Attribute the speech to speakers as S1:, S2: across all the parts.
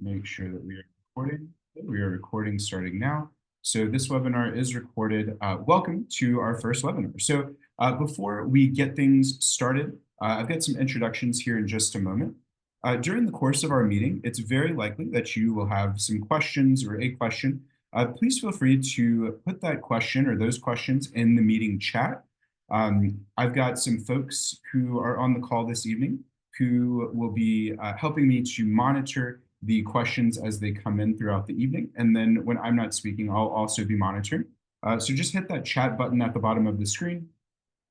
S1: make sure that we are recording. We are recording starting now. So this webinar is recorded. Welcome to our first webinar. So before we get things started, I've got some introductions here in just a moment. During the course of our meeting, it's very likely that you will have some questions or a question. Please feel free to put that question or those questions in the meeting chat. I've got some folks who are on the call this evening who will be helping me to monitor the questions as they come in throughout the evening. And then when I'm not speaking, I'll also be monitoring. So just hit that chat button at the bottom of the screen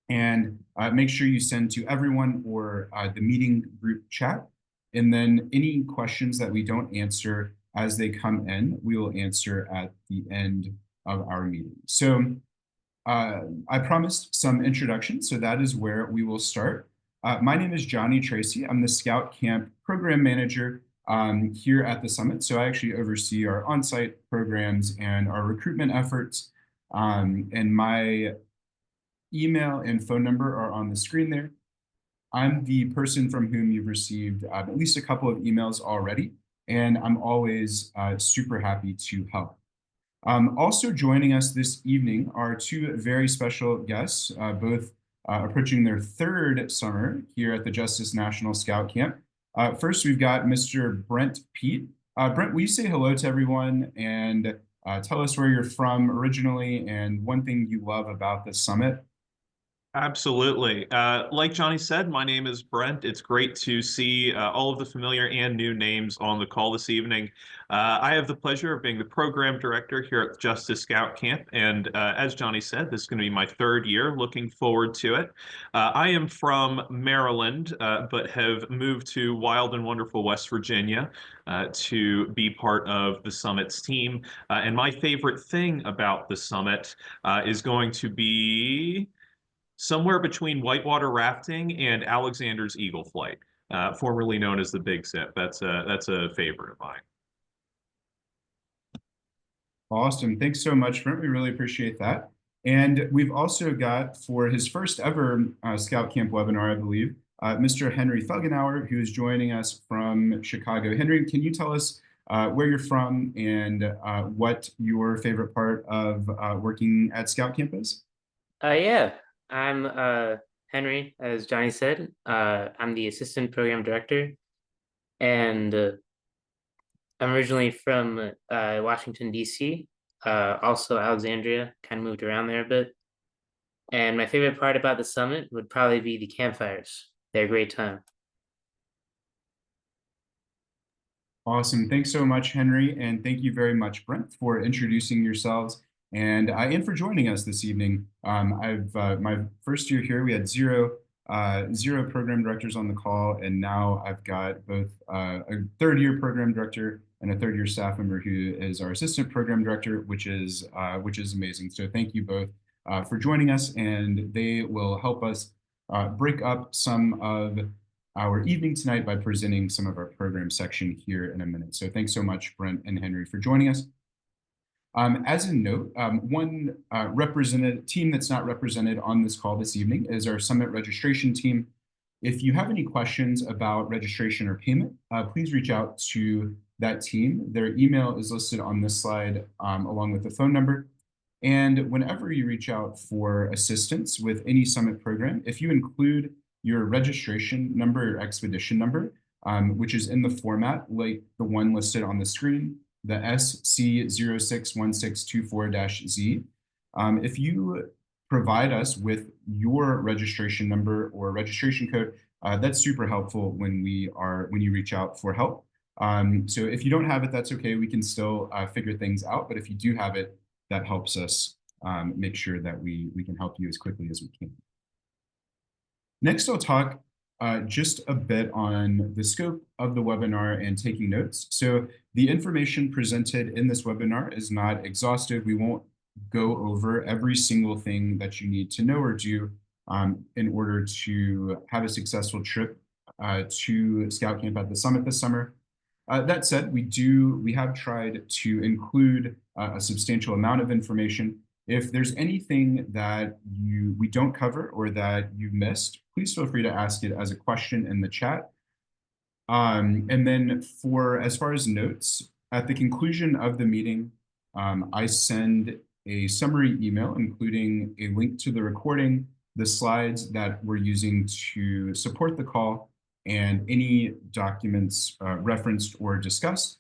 S1: and make sure you send to everyone or the meeting group chat. And then any questions that we don't answer as they come in, we will answer at the end of our meeting. So I promised some introductions, so that is where we will start. My name is Johnny Tracy. I'm the Scout Camp Program Manager here at the Summit. So I actually oversee our on-site programs and our recruitment efforts. And my email and phone number are on the screen there. I'm the person from whom you've received at least a couple of emails already, and I'm always super happy to help. Also joining us this evening are two very special guests, both approaching their third summer here at the Justice National Scout Camp. First, we've got Mr. Brent Pete. Brent, will you say hello to everyone and tell us where you're from originally and one thing you love about the summit?
S2: Absolutely. Like Johnny said, my name is Brent. It's great to see all of the familiar and new names on the call this evening. I have the pleasure of being the program director here at Justice Scout Camp. And as Johnny said, this is going to be my third year. Looking forward to it. I am from Maryland, but have moved to wild and wonderful West Virginia to be part of the Summit's team. And my favorite thing about the Summit is going to be somewhere between whitewater rafting and Alexander's Eagle Flight, formerly known as the Big Zip. That's a favorite of mine.
S1: Awesome. Thanks so much, Brent. We really appreciate that. And we've also got, for his first ever Scout Camp webinar, I believe, Mr. Henry Felgenauer, who is joining us from Chicago. Henry, can you tell us where you're from and what your favorite part of working at Scout Camp is?
S3: Yeah, I'm Henry, as Johnny said. I'm the assistant program director, and I'm originally from Washington, D.C., also Alexandria, kind of moved around there a bit. And my favorite part about the summit would probably be the campfires. They're a great time.
S1: Awesome. Thanks so much, Henry. And thank you very much, Brent, for introducing yourselves and for joining us this evening. I've my first year here, we had zero program directors on the call, and now I've got both a third-year program director and a third-year staff member who is our assistant program director, which is amazing. So thank you both for joining us, and they will help us break up some of our evening tonight by presenting some of our program section here in a minute. So thanks so much, Brent and Henry, for joining us. As a note, one represented team that's not represented on this call this evening is our Summit registration team. If you have any questions about registration or payment, please reach out to that team. Their email is listed on this slide along with the phone number. And whenever you reach out for assistance with any Summit program, if you include your registration number or expedition number, which is in the format like the one listed on the screen, the SC061624-Z. If you provide us with your registration number or registration code, that's super helpful when you reach out for help. So if you don't have it, that's okay. We can still figure things out. But if you do have it, that helps us make sure that we can help you as quickly as we can. Next, I'll talk just a bit on the scope of the webinar and taking notes. So the information presented in this webinar is not exhaustive. We won't go over every single thing that you need to know or do in order to have a successful trip to Scout Camp at the Summit this summer. That said, we have tried to include a substantial amount of information. If there's anything that we don't cover or that you missed, please feel free to ask it as a question in the chat. And then as far as notes, at the conclusion of the meeting, I send a summary email, including a link to the recording, the slides that we're using to support the call, and any documents referenced or discussed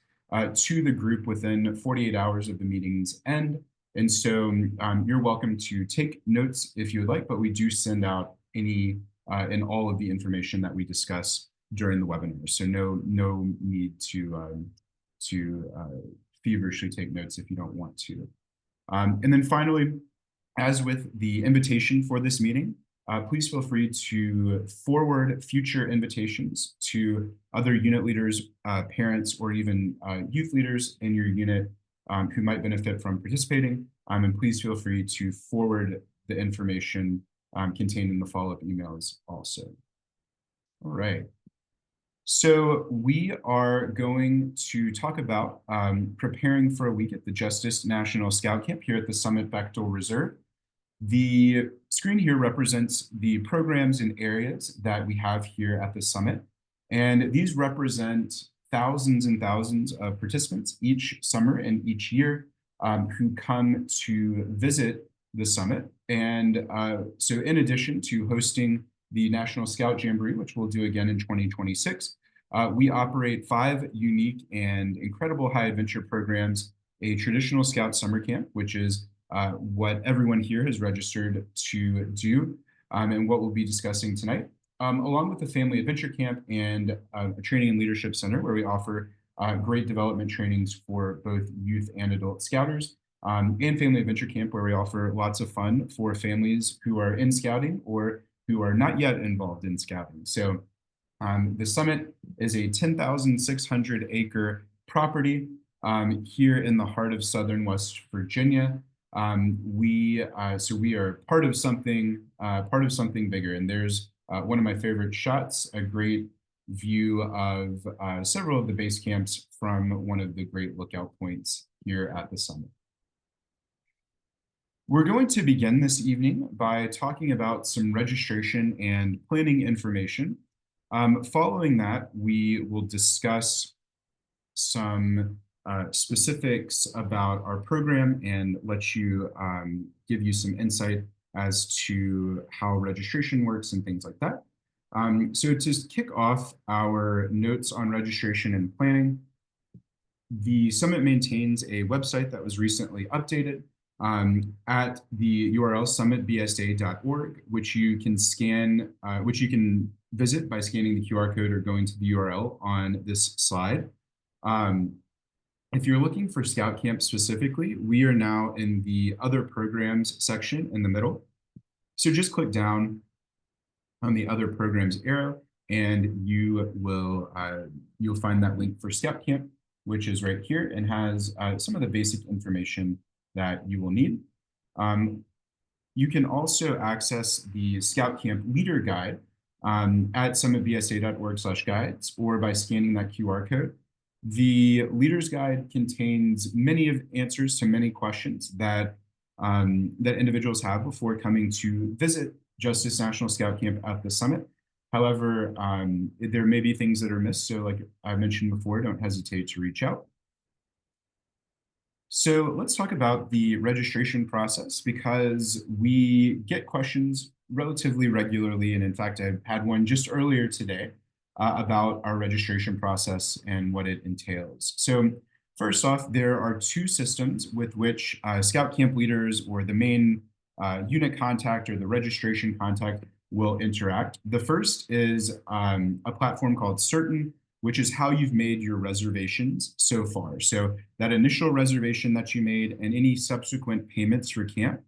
S1: to the group within 48 hours of the meeting's end. And so you're welcome to take notes if you would like, but we do send out any and all of the information that we discuss during the webinar. So no need to feverishly take notes if you don't want to. And then finally, as with the invitation for this meeting, please feel free to forward future invitations to other unit leaders, parents, or even youth leaders in your unit who might benefit from participating. And please feel free to forward the information contained in the follow-up emails also. All right. So we are going to talk about preparing for a week at the Justice National Scout Camp here at the Summit Bechtel Reserve. The screen here represents the programs and areas that we have here at the Summit. And these represent thousands and thousands of participants each summer and each year who come to visit the Summit. And so in addition to hosting the National Scout Jamboree, which we'll do again in 2026, we operate 5 unique and incredible high adventure programs: a traditional Scout summer camp, which is what everyone here has registered to do, and what we'll be discussing tonight, along with the Family Adventure Camp and a Training and Leadership Center, where we offer great development trainings for both youth and adult Scouters, and Family Adventure Camp, where we offer lots of fun for families who are in Scouting or who are not yet involved in Scouting. So the Summit is a 10,600 acre property here in the heart of Southern West Virginia. We are part of something bigger. And there's one of my favorite shots, a great view of several of the base camps from one of the great lookout points here at the Summit. We're going to begin this evening by talking about some registration and planning information. Following that, we will discuss some specifics about our program and give you some insight as to how registration works and things like that. So to kick off our notes on registration and planning, the Summit maintains a website that was recently updated at the URL summitbsa.org, which you can visit by scanning the QR code or going to the URL on this slide. If you're looking for Scout Camp specifically, we are now in the Other Programs section in the middle. So just click down on the Other Programs arrow, and you'll find that link for Scout Camp, which is right here and has some of the basic information that you will need. You can also access the Scout Camp Leader Guide at summitbsa.org/guides or by scanning that QR code. The Leader's Guide contains many of answers to many questions that individuals have before coming to visit Justice National Scout Camp at the Summit. However, there may be things that are missed, so like I mentioned before, don't hesitate to reach out. So let's talk about the registration process, because we get questions relatively regularly, and in fact, I had one just earlier today about our registration process and what it entails. So first off, there are 2 systems with which Scout Camp leaders or the main unit contact or the registration contact will interact. The first is a platform called Certain, which is how you've made your reservations so far. So that initial reservation that you made and any subsequent payments for camp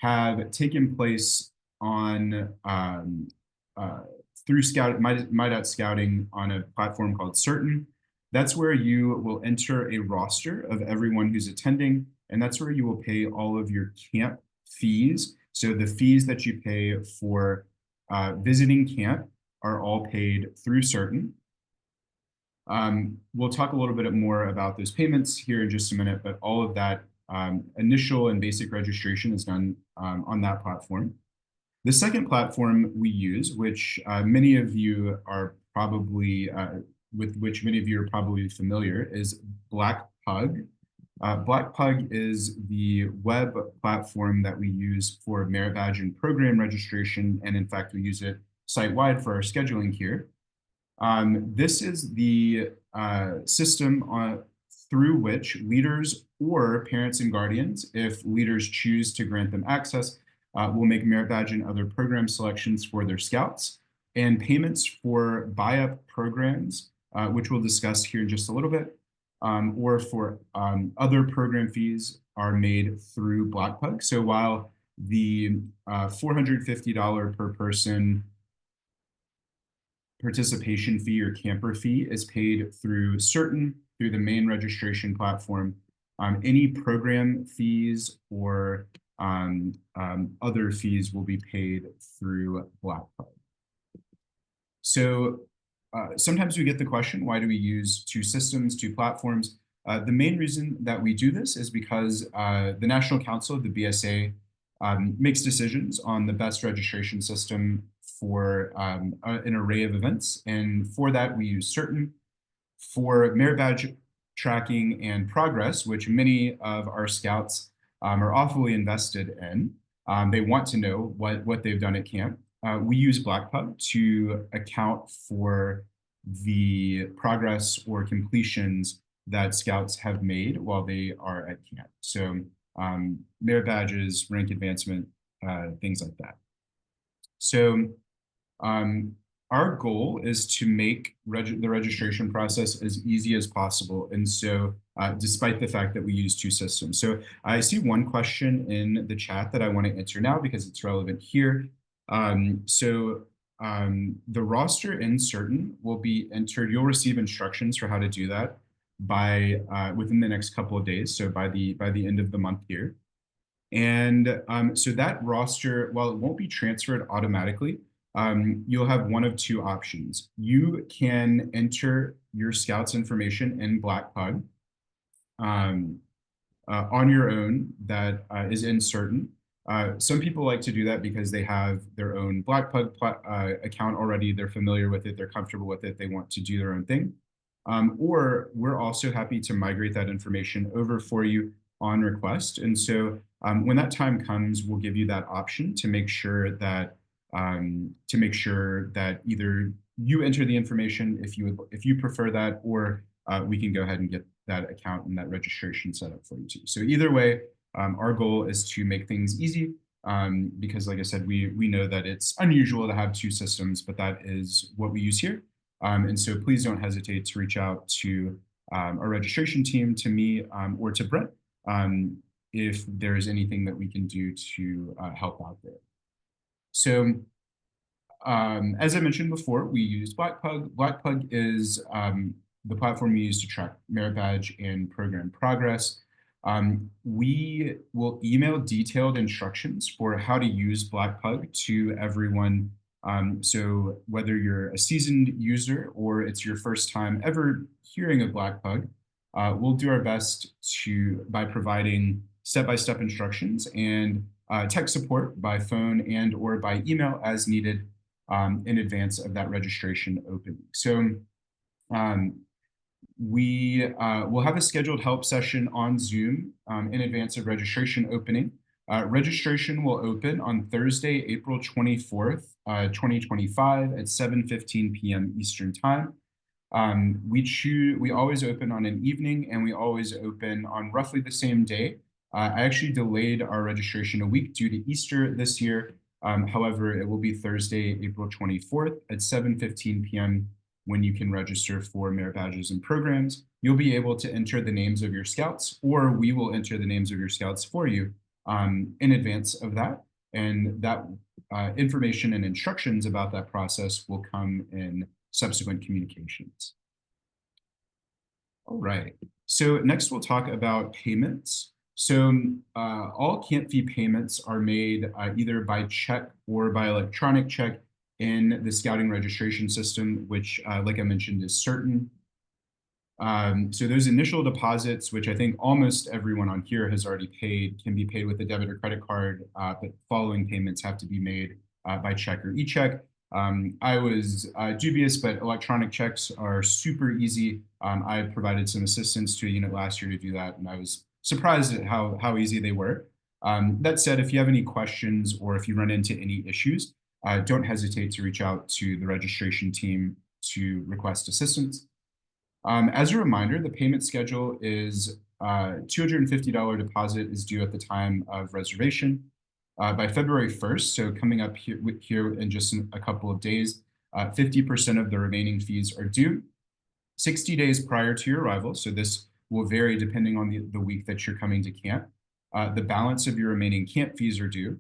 S1: have taken place on through MyDot Scouting on a platform called Certain. That's where you will enter a roster of everyone who's attending, and that's where you will pay all of your camp fees. So the fees that you pay for visiting camp are all paid through Certain. We'll talk a little bit more about those payments here in just a minute, but all of that initial and basic registration is done on that platform. The second platform we use, which many of you are probably with which many of you are probably familiar, is Black Pug. Black Pug is the web platform that we use for merit badge and program registration, and in fact, we use it site-wide for our scheduling here. This is the system through which leaders or parents and guardians, if leaders choose to grant them access, will make merit badge and other program selections for their scouts, and payments for buy-up programs, which we'll discuss here in just a little bit, or for other program fees are made through Black Pug. So while the $450 per person participation fee or camper fee is paid through through the main registration platform, any program fees or other fees will be paid through Black Pug. So sometimes we get the question, why do we use two systems, two platforms? The main reason that we do this is because the National Council, the BSA, makes decisions on the best registration system for an array of events. And for that, we use Certain. For merit badge tracking and progress, which many of our scouts are awfully invested in, they want to know what they've done at camp. We use Black Pug to account for the progress or completions that scouts have made while they are at camp. So merit badges, rank advancement, things like that. So our goal is to make the registration process as easy as possible. And so despite the fact that we use two systems. So I see one question in the chat that I want to answer now because it's relevant here. The roster in Certain will be entered. You'll receive instructions for how to do that by within the next couple of days. So by the end of the month here. And so that roster, while it won't be transferred automatically, you'll have one of two options. You can enter your scouts information in Black Pug on your own that is in Certain. Some people like to do that because they have their own Black Pug account already. They're familiar with it. They're comfortable with it. They want to do their own thing. Or we're also happy to migrate that information over for you on request. And so when that time comes, we'll give you that option to make sure that either you enter the information if you prefer that, or we can go ahead and get that account and that registration set up for you too. So either way, our goal is to make things easy because, like I said, we know that it's unusual to have two systems, but that is what we use here. And so please don't hesitate to reach out to our registration team, to me, or to Brett, if there's anything that we can do to help out there. So as I mentioned before, we use Black Pug. Black Pug is the platform we use to track merit badge and program progress. We will email detailed instructions for how to use Black Pug to everyone. So whether you're a seasoned user or it's your first time ever hearing of Black Pug, we'll do our best by providing step-by-step instructions and tech support by phone and or by email as needed in advance of that registration opening. So we will have a scheduled help session on Zoom in advance of registration opening. Registration will open on Thursday, April 24th, 2025 at 7:15 p.m. Eastern Time. We always open on an evening, and we always open on roughly the same day. I actually delayed our registration a week due to Easter this year. However, it will be Thursday, April 24th at 7:15 p.m. when you can register for merit badges and programs. You'll be able to enter the names of your scouts, or we will enter the names of your scouts for you in advance of that. And that information and instructions about that process will come in subsequent communications. All right, so next we'll talk about payments. So all camp fee payments are made either by check or by electronic check in the scouting registration system, which, like I mentioned, is Certain. So those initial deposits, which I think almost everyone on here has already paid, can be paid with a debit or credit card, but following payments have to be made by check or e-check. I was dubious, but electronic checks are super easy. I provided some assistance to a unit last year to do that, and I was surprised at how easy they were. That said, if you have any questions or if you run into any issues, don't hesitate to reach out to the registration team to request assistance. As a reminder, the payment schedule is $250 deposit is due at the time of reservation. By February 1st, so coming up here in just a couple of days, 50% of the remaining fees are due 60 days prior to your arrival. So this will vary depending on the week that you're coming to camp. The balance of your remaining camp fees are due.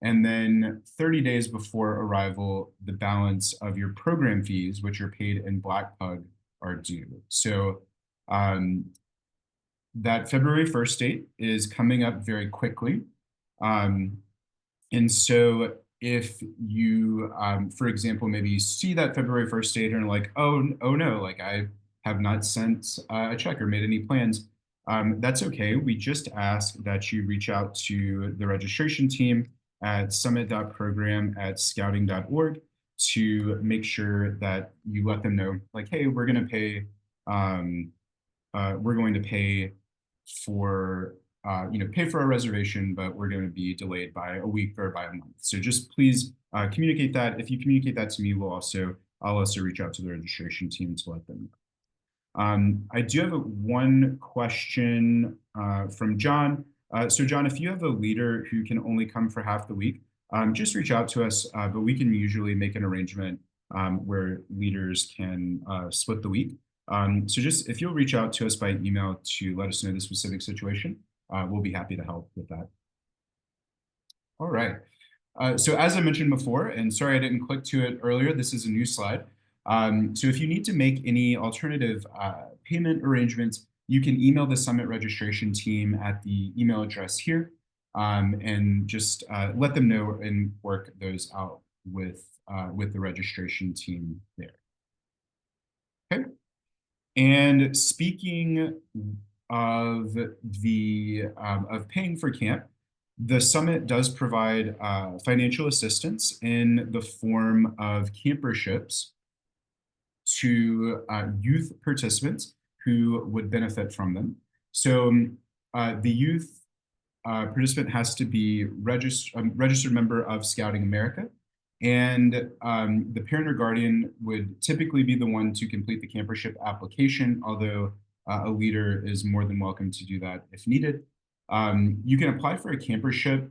S1: And then 30 days before arrival, the balance of your program fees, which are paid in Black Pug, are due. So that February 1st date is coming up very quickly. And so if you, for example, maybe see that February 1st date and are like, oh no, like I have not sent a check or made any plans, that's okay. We just ask that you reach out to the registration team at summit.program@scouting.org to make sure that you let them know, like, hey, we're going to pay for pay for our reservation, but we're going to be delayed by a week or by a month. So just please communicate that. If you communicate that to me, I'll also reach out to the registration team to let them know. I do have one question from John. So John, if you have a leader who can only come for half the week, just reach out to us, but we can usually make an arrangement where leaders can split the week. So just if you'll reach out to us by email to let us know the specific situation, we'll be happy to help with that. All right. So as I mentioned before, and sorry I didn't click to it earlier, this is a new slide. So if you need to make any alternative payment arrangements, you can email the Summit registration team at the email address here, and just let them know and work those out with the registration team there. Okay. And speaking of of paying for camp, the Summit does provide financial assistance in the form of camperships to youth participants who would benefit from them. So the youth participant has to be a registered member of Scouting America, and the parent or guardian would typically be the one to complete the campership application, although a leader is more than welcome to do that if needed. You can apply for a campership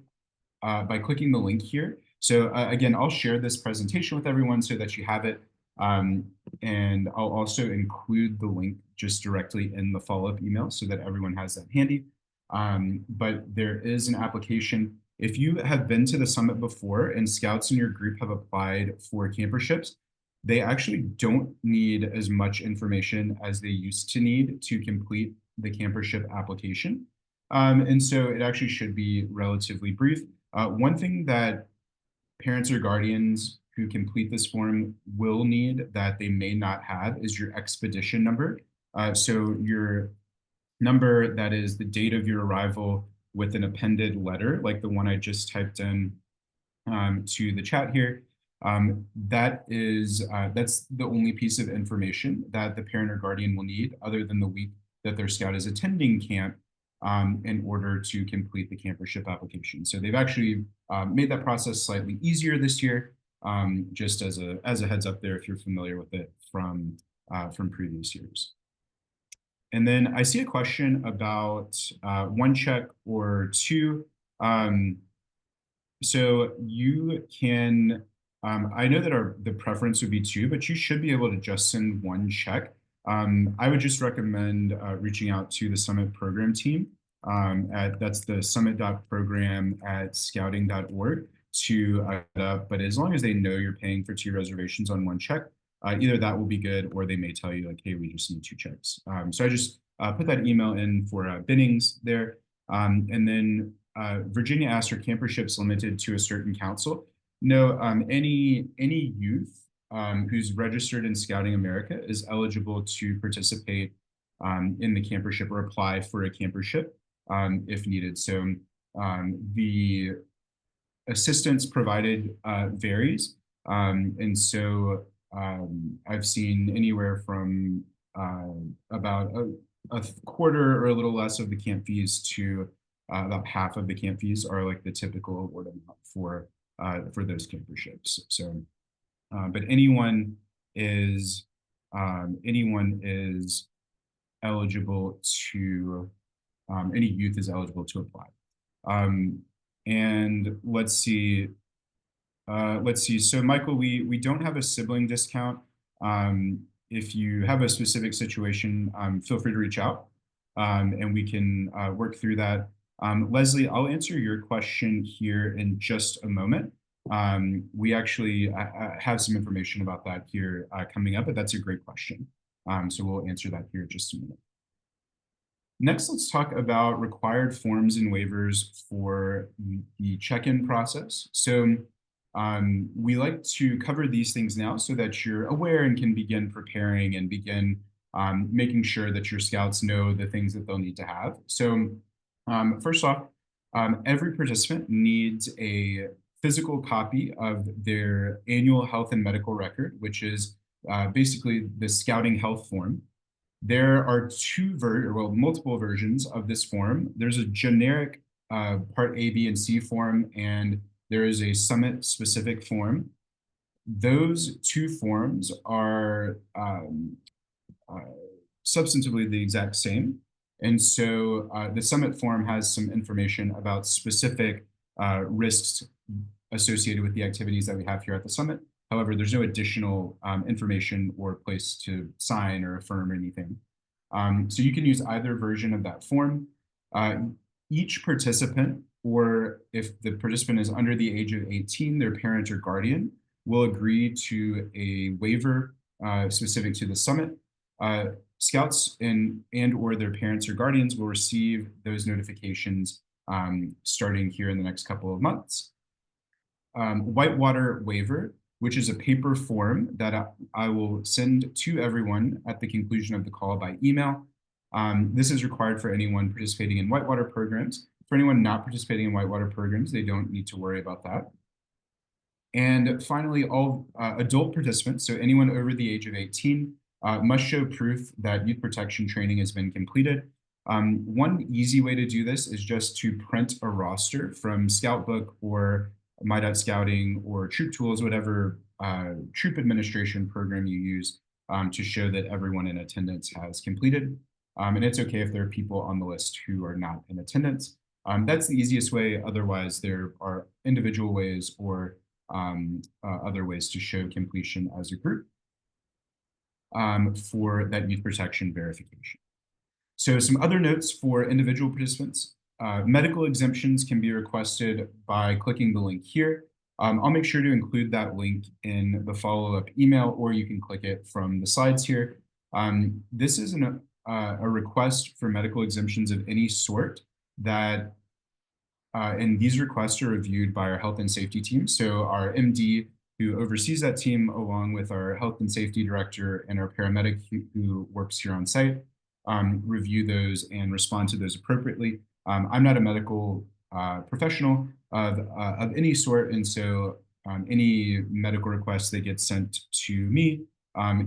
S1: by clicking the link here. So again, I'll share this presentation with everyone so that you have it. And I'll also include the link just directly in the follow-up email so that everyone has that handy. But there is an application. If you have been to the Summit before and scouts in your group have applied for camperships, they actually don't need as much information as they used to need to complete the campership application. And so it actually should be relatively brief. One thing that parents or guardians who complete this form will need that they may not have is your expedition number. So your number that is the date of your arrival with an appended letter, like the one I just typed in to the chat here. That's the only piece of information that the parent or guardian will need other than the week that their scout is attending camp in order to complete the campership application. So they've actually made that process slightly easier this year, just as a heads up there if you're familiar with it from previous years. And then I see a question about one check or two. So you can, I know that the preference would be two, but you should be able to just send one check. I would just recommend reaching out to the Summit program team. That's the summit.program@scouting.org to up. But as long as they know you're paying for 2 reservations on one check, either that will be good, or they may tell you like, hey, we just need 2 checks. So I just put that email in for Binnings there. And then Virginia asked, are camperships limited to a certain council? No, any youth who's registered in Scouting America is eligible to participate in the campership or apply for a campership if needed. So the assistance provided varies. And so I've seen anywhere from about a quarter or a little less of the camp fees to about half of the camp fees are like the typical award amount for those camperships. So, but anyone is eligible to any youth is eligible to apply. And let's see. So Michael, we don't have a sibling discount. If you have a specific situation, feel free to reach out, and we can work through that. Leslie, I'll answer your question here in just a moment. We actually have some information about that here coming up, but that's a great question. So we'll answer that here in just a minute. Next, let's talk about required forms and waivers for the check-in process. So we like to cover these things now so that you're aware and can begin preparing and begin making sure that your scouts know the things that they'll need to have. So first off, every participant needs a physical copy of their annual health and medical record, which is basically the scouting health form. There are multiple versions of this form. There's a generic Part A, B, and C form, and there is a summit specific form. Those two forms are substantively the exact same. And so the summit form has some information about specific risks associated with the activities that we have here at the summit. However, there's no additional information or place to sign or affirm or anything. So you can use either version of that form. Each participant, or if the participant is under the age of 18, their parent or guardian will agree to a waiver specific to the summit. Scouts and or their parents or guardians will receive those notifications starting here in the next couple of months. Whitewater waiver, which is a paper form that I will send to everyone at the conclusion of the call by email. This is required for anyone participating in whitewater programs. For anyone not participating in whitewater programs, they don't need to worry about that. And finally, all adult participants, so anyone over the age of 18, must show proof that youth protection training has been completed. One easy way to do this is just to print a roster from Scoutbook or My.Scouting or Troop Tools, whatever troop administration program you use to show that everyone in attendance has completed. And it's okay if there are people on the list who are not in attendance. That's the easiest way. Otherwise, there are individual ways or other ways to show completion as a group for that youth protection verification. So some other notes for individual participants. Medical exemptions can be requested by clicking the link here. I'll make sure to include that link in the follow-up email, or you can click it from the slides here. This is a request for medical exemptions of any sort that, and these requests are reviewed by our health and safety team. So our MD, who oversees that team, along with our health and safety director and our paramedic who works here on site, review those and respond to those appropriately. I'm not a medical professional of any sort, and so any medical requests that get sent to me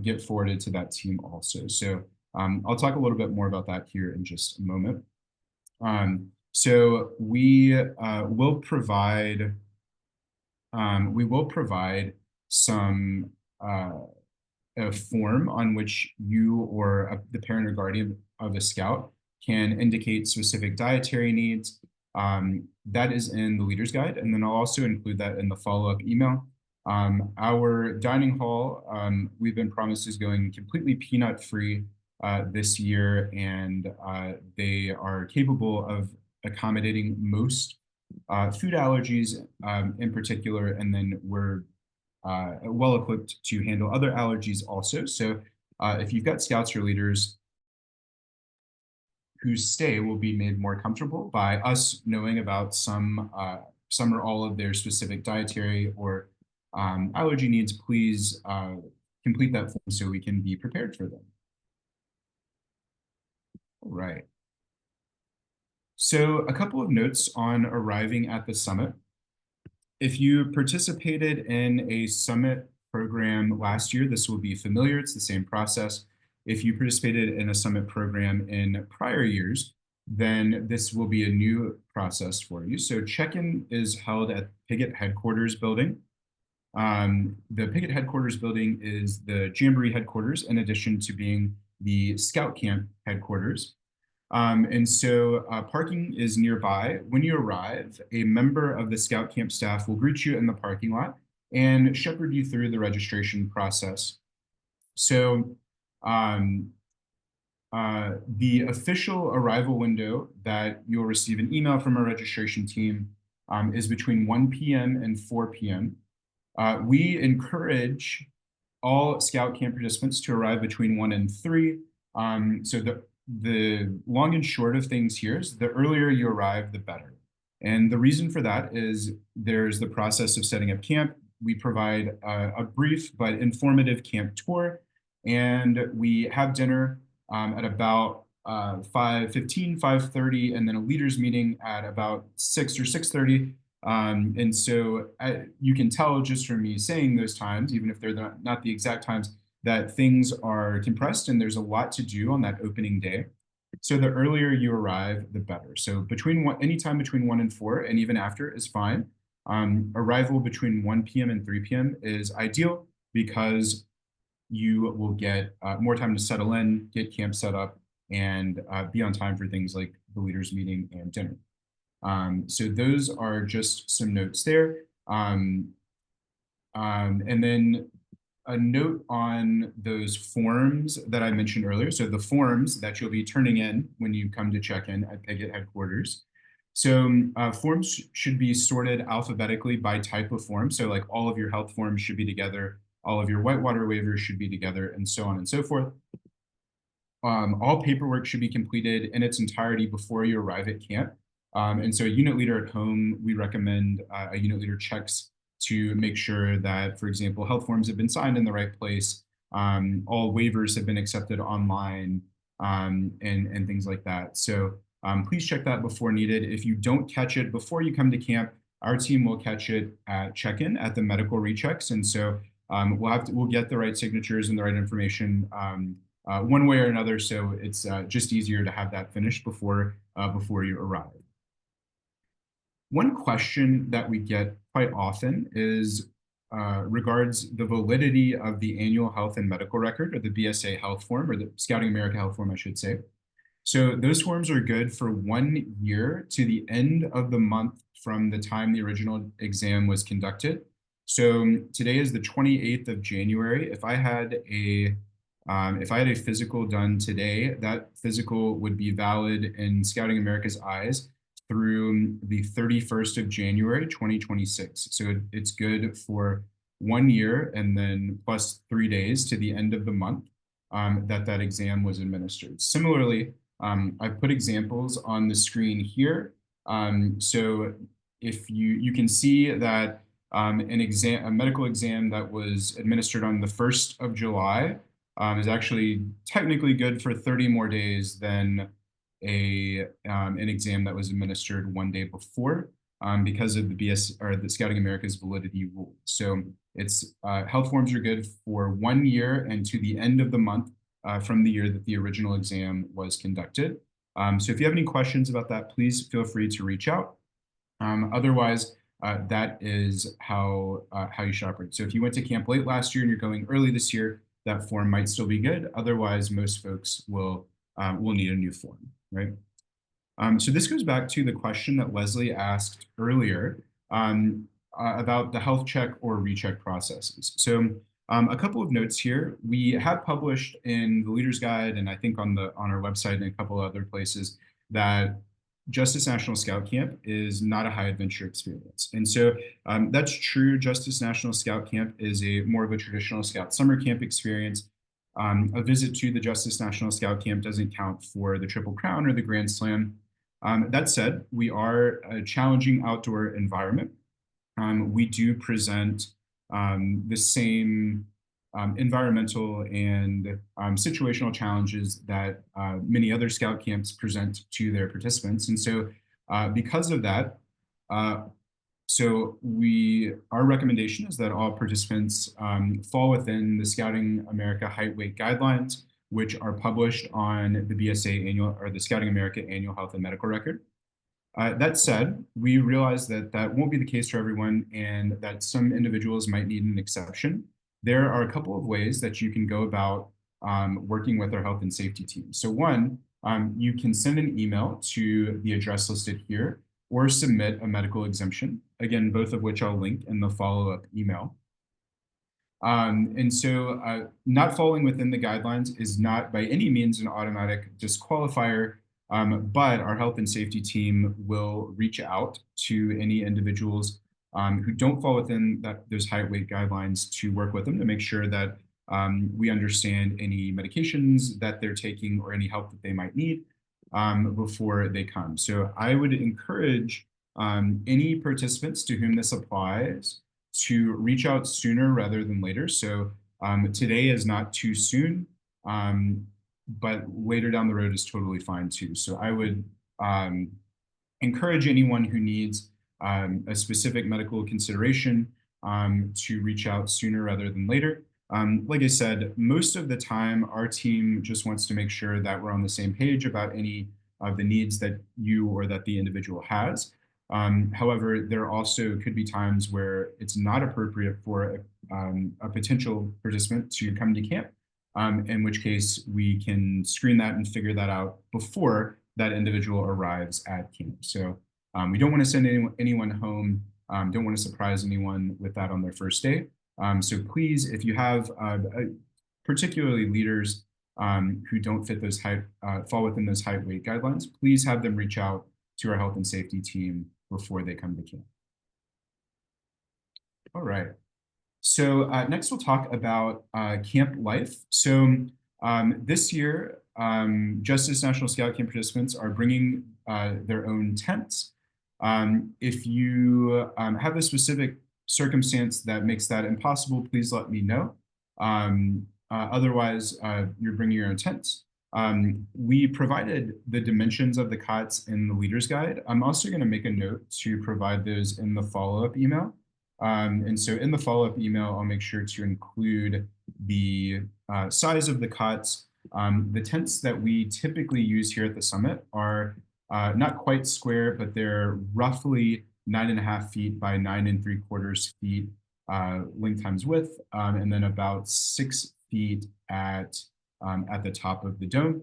S1: get forwarded to that team also. So I'll talk a little bit more about that here in just a moment. So we will provide some a form on which you or the parent or guardian of a scout can indicate specific dietary needs. That is in the leader's guide, and then I'll also include that in the follow-up email. Our dining hall, we've been promised, is going completely peanut-free this year, and they are capable of accommodating most food allergies in particular, and then we're well equipped to handle other allergies also. So if you've got scouts or leaders whose stay will be made more comfortable by us knowing about some or all of their specific dietary or allergy needs, please complete that form so we can be prepared for them. All right. So a couple of notes on arriving at the summit. if you participated in a summit program last year, this will be familiar. It's the same process. If you participated in a summit program in prior years, then this will be a new process for you. So check-in is held at Piggott headquarters building. The Piggott headquarters building is the Jamboree headquarters, in addition to being the Scout Camp headquarters. And so parking is nearby. When you arrive, a member of the Scout Camp staff will greet you in the parking lot and shepherd you through the registration process. So the official arrival window that you'll receive an email from our registration team is between 1 p.m. and 4 p.m. We encourage all Scout Camp participants to arrive between 1 and 3. So the long and short of things here is the earlier you arrive, the better. And the reason for that is there's the process of setting up camp. We provide a brief but informative camp tour, and we have dinner at about 5:15, 5:30, and then a leaders meeting at about 6 or 6:30. And so you can tell just from me saying those times, even if they're not the exact times, that things are compressed and there's a lot to do on that opening day. So the earlier you arrive, the better. So anytime between 1 and 4, and even after is fine. Arrival between 1 p.m. and 3 p.m. is ideal because you will get more time to settle in, get camp set up, and be on time for things like the leaders meeting and dinner. So those are just some notes there. And then a note on those forms that I mentioned earlier. So the forms that you'll be turning in when you come to check in at Piggott headquarters. So forms should be sorted alphabetically by type of form. So like all of your health forms should be together, all of your whitewater waivers should be together, and so on and so forth. All paperwork should be completed in its entirety before you arrive at camp. And so a unit leader at home, we recommend a unit leader checks to make sure that, for example, health forms have been signed in the right place, all waivers have been accepted online, and things like that. So please check that before needed. If you don't catch it before you come to camp, our team will catch it at check-in at the medical rechecks. And so we'll get the right signatures and the right information one way or another. So it's just easier to have that finished before you arrive. One question that we get quite often is regards the validity of the annual health and medical record, or the BSA health form, or the Scouting America health form, I should say. So those forms are good for 1 year to the end of the month from the time the original exam was conducted. So today is the 28th of January. If I had a physical done today, that physical would be valid in Scouting America's eyes through the 31st of January, 2026. So it's good for 1 year and then plus 3 days to the end of the month that exam was administered. Similarly, I've put examples on the screen here. So if you can see that a medical exam that was administered on the 1st of July is actually technically good for 30 more days than an exam that was administered 1 day before, because of the Scouting America's validity rule. So it's health forms are good for 1 year and to the end of the month from the year that the original exam was conducted. So if you have any questions about that, please feel free to reach out. Otherwise, that is how you should operate. So if you went to camp late last year and you're going early this year, that form might still be good. Otherwise, most folks will need a new form, right? So this goes back to the question that Leslie asked earlier about the health check or recheck processes. So a couple of notes here. We have published in the Leader's Guide, and I think on our website and a couple of other places, that Justice National Scout Camp is not a high adventure experience. And so that's true. Justice National Scout Camp is more of a traditional Scout summer camp experience. A visit to the Justice National Scout Camp doesn't count for the Triple Crown or the Grand Slam. That said, we are a challenging outdoor environment. We do present the same environmental and situational challenges that many other Scout camps present to their participants. And so because of that, So our recommendation is that all participants fall within the Scouting America height weight guidelines, which are published on the BSA annual or the Scouting America annual health and medical record. That said, we realize that that won't be the case for everyone and that some individuals might need an exception. There are a couple of ways that you can go about working with our health and safety team. So one, you can send an email to the address listed here or submit a medical exemption, again, both of which I'll link in the follow-up email. And so not falling within the guidelines is not by any means an automatic disqualifier, but our health and safety team will reach out to any individuals who don't fall within those height weight guidelines to work with them to make sure that we understand any medications that they're taking or any help that they might need before they come. So I would encourage any participants to whom this applies to reach out sooner rather than later. So today is not too soon, but later down the road is totally fine too. So I would encourage anyone who needs a specific medical consideration to reach out sooner rather than later. Like I said, most of the time, our team just wants to make sure that we're on the same page about any of the needs that you or that the individual has. However, there also could be times where it's not appropriate for a potential participant to come to camp, in which case we can screen that and figure that out before that individual arrives at camp. So we don't want to send anyone home, don't want to surprise anyone with that on their first day. So please, if you have particularly leaders who don't fit those fall within those height weight guidelines, please have them reach out to our health and safety team before they come to camp. All right. So next we'll talk about camp life. So this year, Justice National Scout Camp participants are bringing their own tents. If you have a specific circumstance that makes that impossible, please let me know. Otherwise, you're bringing your own tents. We provided the dimensions of the cots in the leader's guide. I'm also going to make a note to provide those in the follow-up email. And so in the follow-up email, I'll make sure to include the size of the cots. The tents that we typically use here at the summit are not quite square, but they're roughly 9.5 feet by 9 3/4 feet length times width, and then about 6 feet at the top of the dome.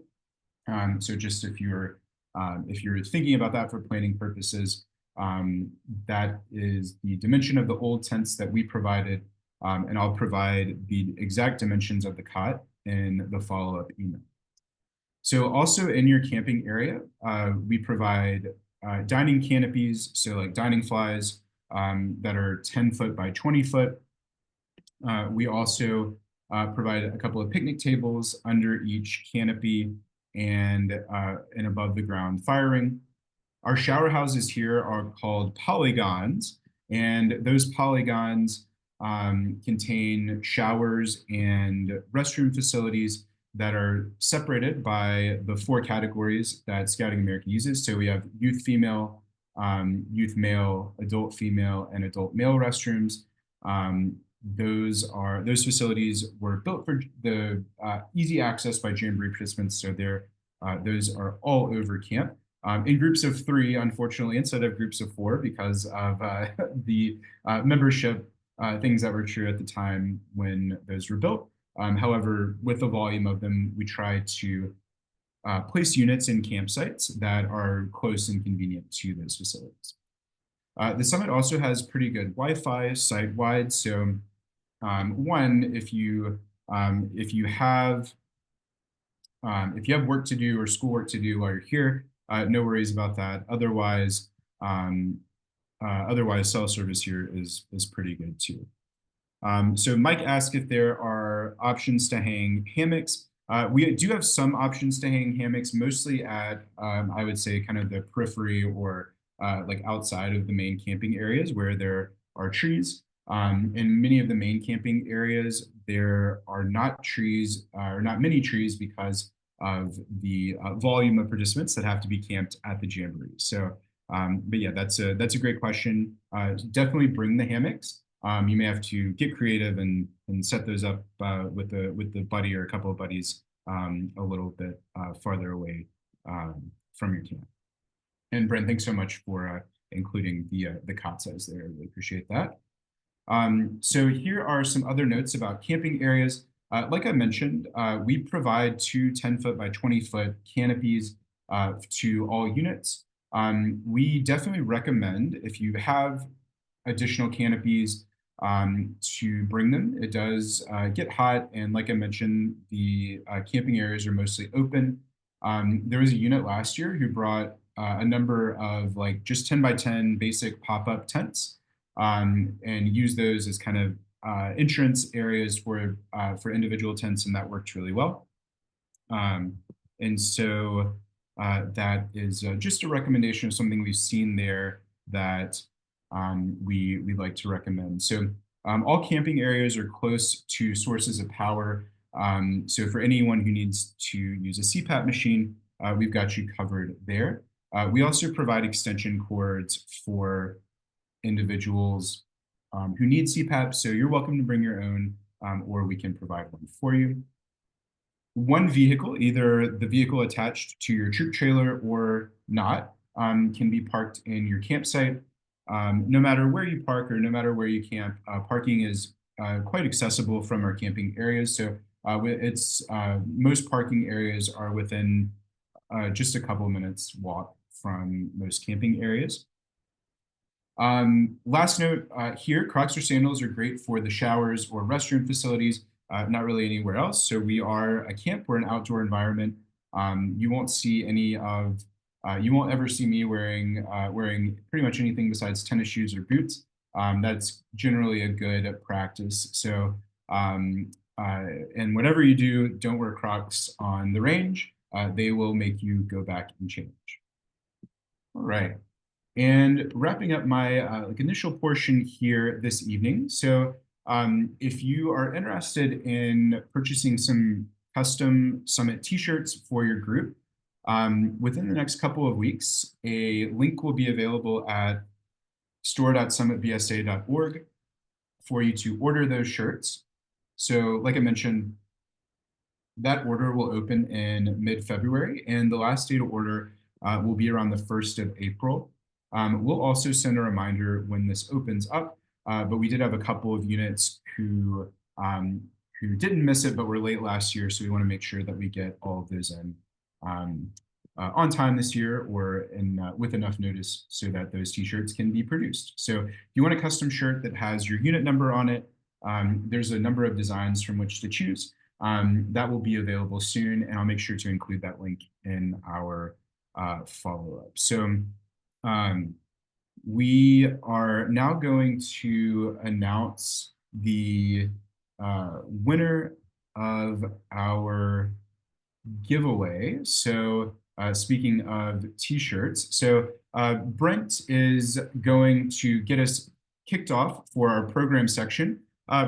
S1: So just if you're thinking about that for planning purposes, that is the dimension of the old tents that we provided, and I'll provide the exact dimensions of the cot in the follow-up email. So also in your camping area, we provide dining canopies, so like dining flies that are 10 foot by 20 foot. We also provide a couple of picnic tables under each canopy and an above the ground fire ring. Our shower houses here are called polygons, and those polygons contain showers and restroom facilities that are separated by the 4 categories that Scouting America uses. So we have youth female, youth male, adult female, and adult male restrooms. Those facilities were built for the easy access by Jamboree participants. So those are all over camp. In groups of 3, unfortunately, instead of groups of 4, because of the membership things that were true at the time when those were built. However, with the volume of them, we try to place units in campsites that are close and convenient to those facilities. The summit also has pretty good Wi-Fi site-wide. So one, if you have work to do or schoolwork to do while you're here, no worries about that. Otherwise, cell service here is pretty good too. So Mike asked if there are options to hang hammocks. We do have some options to hang hammocks, mostly at, I would say, kind of the periphery or like outside of the main camping areas where there are trees. In many of the main camping areas, there are not trees or not many trees because of the volume of participants that have to be camped at the Jamboree. So But yeah, that's a great question. Definitely bring the hammocks. You may have to get creative and set those up with the buddy or a couple of buddies a little bit farther away from your camp. And Brent, thanks so much for including the cot size there. I really appreciate that. So here are some other notes about camping areas. Like I mentioned, we provide two 10-foot by 20-foot canopies to all units. We definitely recommend, if you have additional canopies, to bring them. It does get hot, and like I mentioned, the camping areas are mostly open. There was a unit last year who brought a number of like just 10 by 10 basic pop-up tents and use those as kind of entrance areas for individual tents, and that worked really well. And so that is just a recommendation of something we've seen there that we like to recommend. So all camping areas are close to sources of power. So for anyone who needs to use a CPAP machine, we've got you covered there. We also provide extension cords for individuals who need CPAP, so you're welcome to bring your own, or we can provide one for you. One vehicle, either the vehicle attached to your troop trailer or not, can be parked in your campsite. No matter where you park or no matter where you camp, parking is quite accessible from our camping areas. So most parking areas are within just a couple of minutes walk from most camping areas. Last note here, Crocs or sandals are great for the showers or restroom facilities, not really anywhere else. So we are a camp, we're an outdoor environment. You won't see you won't ever see me wearing pretty much anything besides tennis shoes or boots. That's generally a good practice. So, and whatever you do, don't wear Crocs on the range. They will make you go back and change. All right. And wrapping up my initial portion here this evening. So if you are interested in purchasing some custom Summit t-shirts for your group, within the next couple of weeks, a link will be available at store.summitbsa.org for you to order those shirts. So like I mentioned, that order will open in mid-February, and the last day to order will be around the 1st of April. We'll also send a reminder when this opens up, but we did have a couple of units who didn't miss it but were late last year, so we want to make sure that we get all of those in on time this year or with enough notice so that those t-shirts can be produced. So if you want a custom shirt that has your unit number on it, there's a number of designs from which to choose. That will be available soon, and I'll make sure to include that link in our follow-up. So we are now going to announce the winner of our giveaway. So speaking of t-shirts, so Brent is going to get us kicked off for our program section.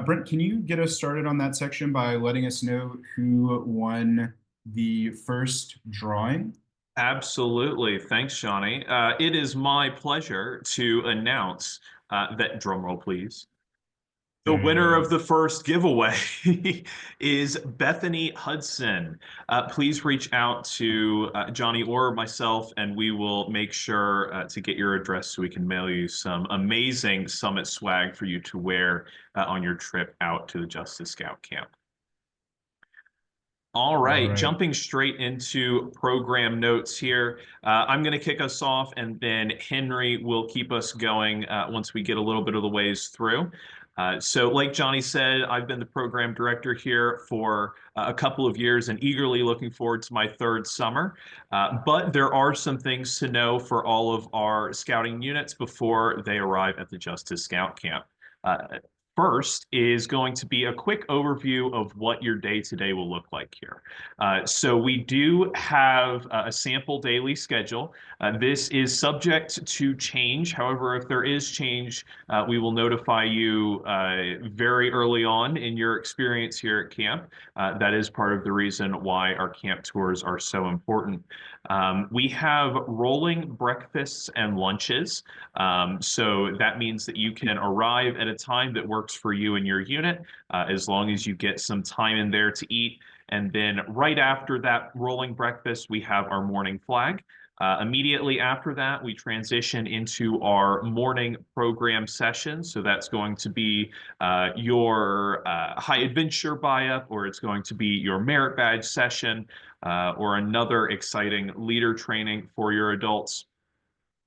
S1: Brent, can you get us started on that section by letting us know who won the first drawing?
S2: Absolutely. Thanks, Shawnee. It is my pleasure to announce that, drum roll, please. The winner of the first giveaway is Bethany Hudson. Please reach out to Johnny or myself, and we will make sure to get your address so we can mail you some amazing Summit swag for you to wear on your trip out to the Justice Scout Camp. All right, jumping straight into program notes here. I'm going to kick us off, and then Henry will keep us going once we get a little bit of the ways through. So like Johnny said, I've been the program director here for a couple of years and eagerly looking forward to my third summer. But there are some things to know for all of our scouting units before they arrive at the Justice Scout Camp. First is going to be a quick overview of what your day-to-day will look like here. So we do have a sample daily schedule. This is subject to change. However, if there is change, we will notify you very early on in your experience here at camp. That is part of the reason why our camp tours are so important. We have rolling breakfasts and lunches. So that means that you can arrive at a time that works for you and your unit, as long as you get some time in there to eat. And then right after that rolling breakfast, we have our morning flag. Immediately after that, we transition into our morning program session. So that's going to be your high adventure buy-up, or it's going to be your merit badge session, or another exciting leader training for your adults.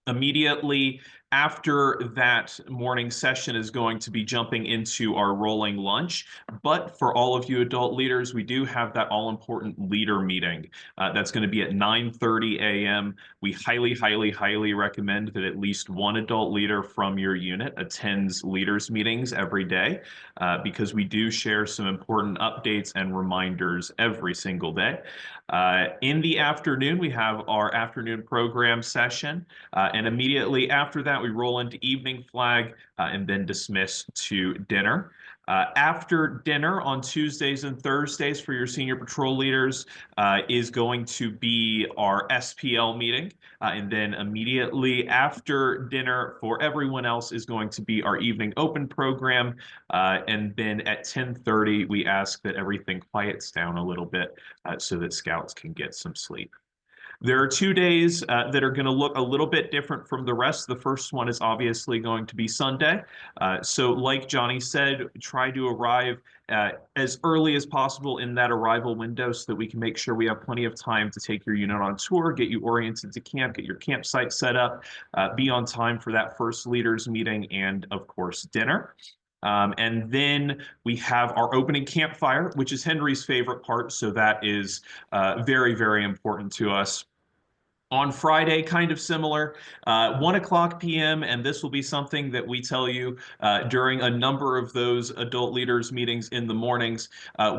S2: Immediately after that morning session is going to be jumping into our rolling lunch. But for all of you adult leaders, we do have that all-important leader meeting. That's going to be at 9:30 a.m. We highly recommend that at least one adult leader from your unit attends leaders meetings every day, because we do share some important updates and reminders every single day. In the afternoon, we have our afternoon program session. And immediately after that, we roll into evening flag and then dismiss to dinner. After dinner on Tuesdays and Thursdays for your senior patrol leaders is going to be our SPL meeting. And then immediately after dinner for everyone else is going to be our evening open program. And then at 10:30, we ask that everything quiets down a little bit so that scouts can get some sleep. There are 2 days that are going to look a little bit different from the rest. The first one is obviously going to be Sunday. So like Johnny said, try to arrive as early as possible in that arrival window so that we can make sure we have plenty of time to take your unit on tour, get you oriented to camp, get your campsite set up, be on time for that first leaders meeting, and of course, dinner. And then we have our opening campfire, which is Henry's favorite part. So that is very important to us. On Friday, kind of similar, 1 o'clock p.m., and this will be something that we tell you during a number of those adult leaders meetings in the mornings.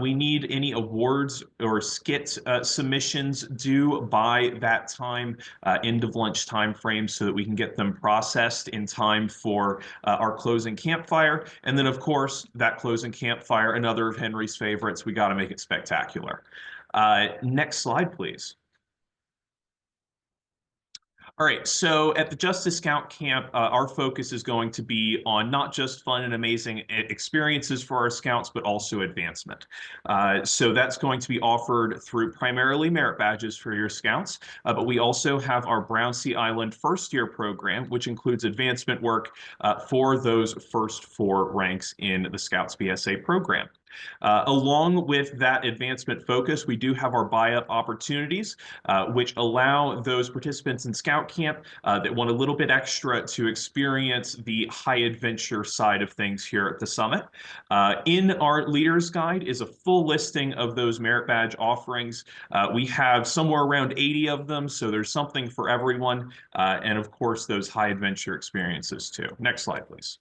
S2: We need any awards or skit submissions due by that time, end of lunch time frame, so that we can get them processed in time for our closing campfire. And then, of course, that closing campfire, another of Henry's favorites, we got to make it spectacular. Next slide, please. All right, so at the Justice Scout Camp, our focus is going to be on not just fun and amazing experiences for our scouts, but also advancement. So that's going to be offered through primarily merit badges for your scouts, but we also have our Brownsea Island first year program, which includes advancement work for those first 4 ranks in the Scouts BSA program. Along with that advancement focus, we do have our buy-up opportunities, which allow those participants in Scout Camp that want a little bit extra to experience the high adventure side of things here at the summit. In our Leaders Guide is a full listing of those merit badge offerings. We have somewhere around 80 of them, so there's something for everyone, and of course, those high adventure experiences too. Next slide, please.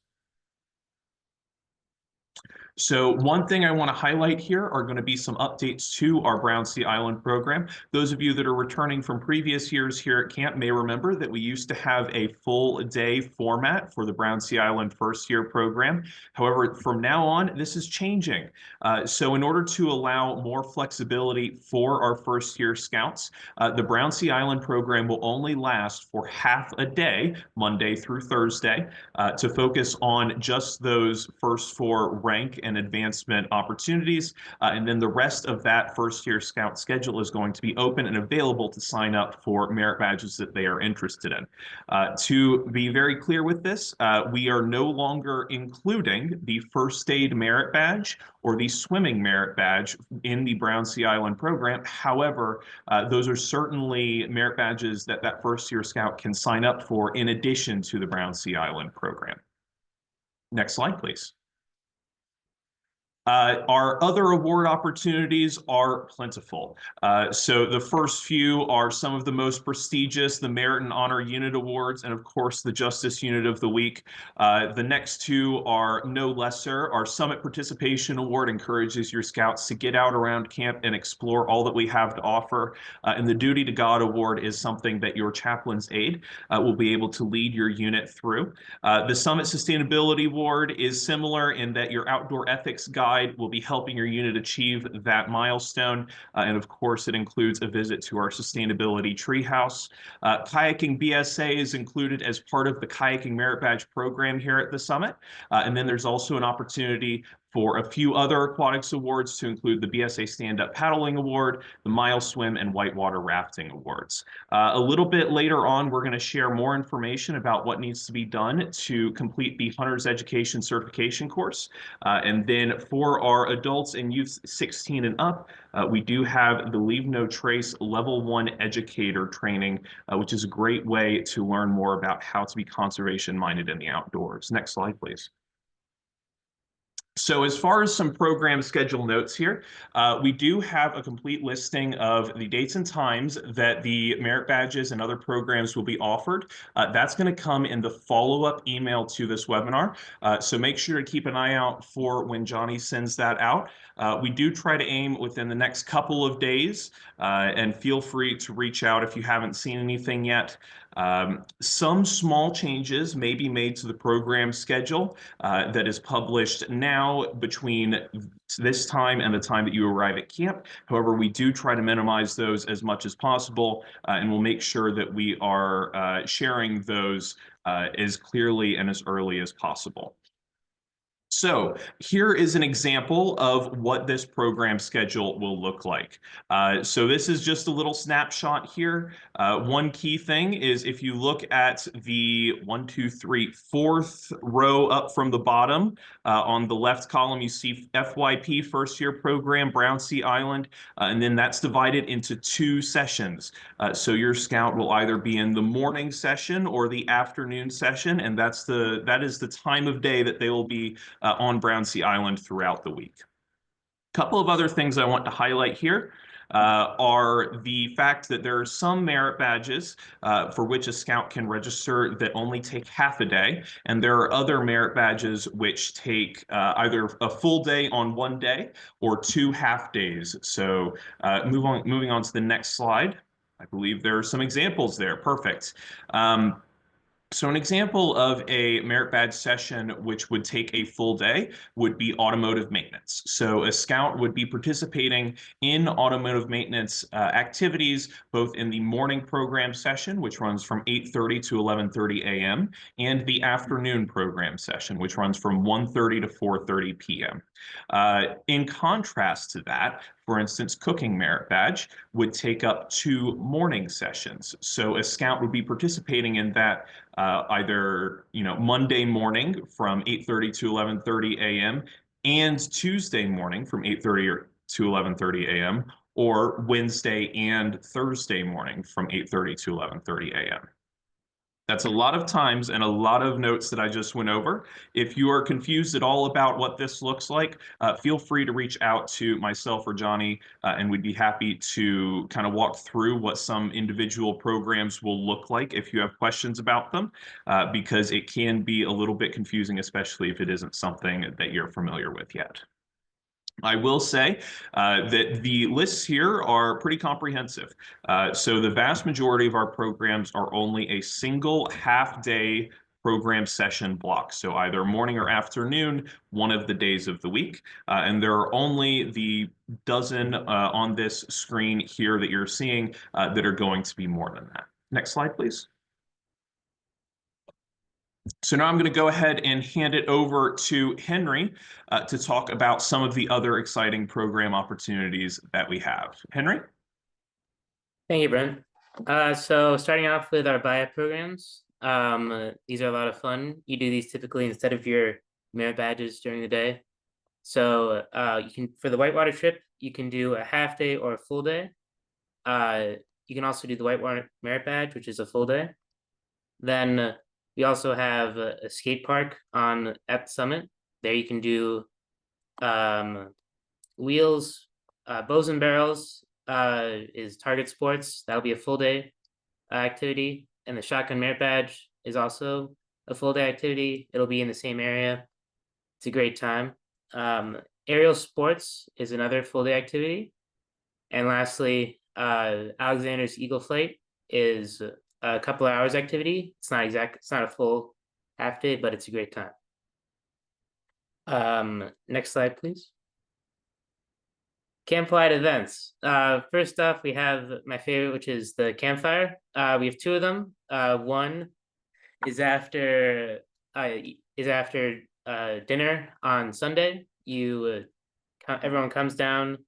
S2: So one thing I want to highlight here are going to be some updates to our Brownsea Island program. Those of you that are returning from previous years here at camp may remember that we used to have a full day format for the Brownsea Island first year program. However, from now on, this is changing. So in order to allow more flexibility for our first year scouts, the Brownsea Island program will only last for half a day, Monday through Thursday, to focus on just those first 4 rank and advancement opportunities. And then the rest of that first year scout schedule is going to be open and available to sign up for merit badges that they are interested in. To be very clear with this, we are no longer including the first aid merit badge or the swimming merit badge in the Brownsea Island program. However, those are certainly merit badges that that first year scout can sign up for in addition to the Brownsea Island program. Next slide, please. Our other award opportunities are plentiful. So the first few are some of the most prestigious, the Merit and Honor Unit Awards, and of course the Justice Unit of the Week. The next two are no lesser. Our Summit Participation Award encourages your scouts to get out around camp and explore all that we have to offer. And the Duty to God Award is something that your chaplain's aide will be able to lead your unit through. The Summit Sustainability Award is similar in that your outdoor ethics guide will be helping your unit achieve that milestone. And of course, it includes a visit to our sustainability treehouse. Kayaking BSA is included as part of the Kayaking Merit Badge program here at the Summit. And then there's also an opportunity for a few other aquatics awards to include the BSA Stand-Up Paddling Award, the Mile Swim, and Whitewater Rafting Awards. A little bit later on, we're going to share more information about what needs to be done to complete the Hunter's Education Certification course. And then for our adults and youth 16 and up, we do have the Leave No Trace Level 1 Educator training, which is a great way to learn more about how to be conservation-minded in the outdoors. Next slide, please. So as far as some program schedule notes here, we do have a complete listing of the dates and times that the merit badges and other programs will be offered. That's going to come in the follow-up email to this webinar. So make sure to keep an eye out for when Johnny sends that out. We do try to aim within the next couple of days, and feel free to reach out if you haven't seen anything yet. Some small changes may be made to the program schedule that is published now between this time and the time that you arrive at camp. However, we do try to minimize those as much as possible, and we'll make sure that we are sharing those as clearly and as early as possible. So here is an example of what this program schedule will look like. So this is just a little snapshot here. One key thing is if you look at the 4th row up from the bottom, on the left column, you see FYP, first year program, Brownsea Island, and then that's divided into 2 sessions. So your scout will either be in the morning session or the afternoon session, and that is the time of day that they will be on Brownsea Island throughout the week. A couple of other things I want to highlight here are the fact that there are some merit badges for which a scout can register that only take half a day, and there are other merit badges which take either a full day on one day or 2 half days. So moving on to the next slide. I believe there are some examples there. Perfect. So an example of a merit badge session which would take a full day would be automotive maintenance. So a scout would be participating in automotive maintenance activities both in the morning program session, which runs from 8:30 to 11:30 a.m., and the afternoon program session, which runs from 1:30 to 4:30 p.m. In contrast to that, for instance, cooking merit badge would take up 2 morning sessions. So a scout would be participating in that either Monday morning from 8:30 to 11:30 a.m. and Tuesday morning from 8:30 to 11:30 a.m. or Wednesday and Thursday morning from 8:30 to 11:30 a.m. That's a lot of times and a lot of notes that I just went over. If you are confused at all about what this looks like, feel free to reach out to myself or Johnny, and we'd be happy to kind of walk through what some individual programs will look like if you have questions about them, because it can be a little bit confusing, especially if it isn't something that you're familiar with yet. I will say that the lists here are pretty comprehensive. So the vast majority of our programs are only a single half-day program session block. So either morning or afternoon, one of the days of the week. And there are only the dozen on this screen here that you're seeing that are going to be more than that. Next slide, please. So now I'm going to go ahead and hand it over to Henry to talk about some of the other exciting program opportunities that we have. Henry?
S3: Thank you, Brent. So starting off with our buyout programs, these are a lot of fun. You do these typically instead of your merit badges during the day. So you can, for the whitewater trip, you can do a half day or a full day. You can also do the whitewater merit badge, which is a full day. Then we also have a skate park at the summit. There you can do Wheels, bows and barrels is target sports. That'll be a full day activity. And the shotgun merit badge is also a full day activity. It'll be in the same area. It's a great time. Aerial sports is another full day activity. And lastly, Alexander's Eagle Flight is a couple of hours activity. It's not a full half day, but it's a great time. Next slide, please. Campfire events. First off, we have my favorite, which is the campfire. We have two of them. One is after dinner on Sunday. Everyone comes down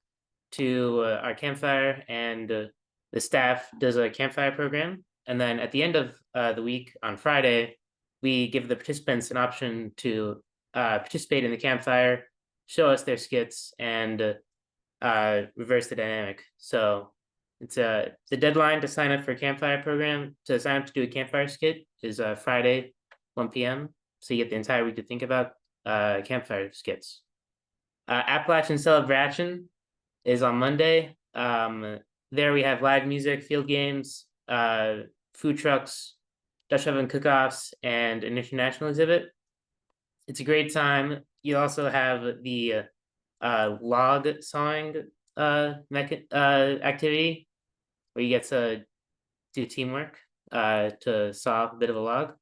S3: to our campfire, and the staff does a campfire program. And then at the end of the week on Friday, we give the participants an option to participate in the campfire, show us their skits, and reverse the dynamic. So it's the deadline to sign up for a campfire program, to sign up to do a campfire skit, is Friday, 1 p.m. So you get the entire week to think about campfire skits. Appalachian Celebration is on Monday. There we have live music, field games, food trucks, Dutch oven cook-offs, and an international exhibit. It's a great time. You also have the log sawing activity, where you get to do teamwork to saw a bit of a log.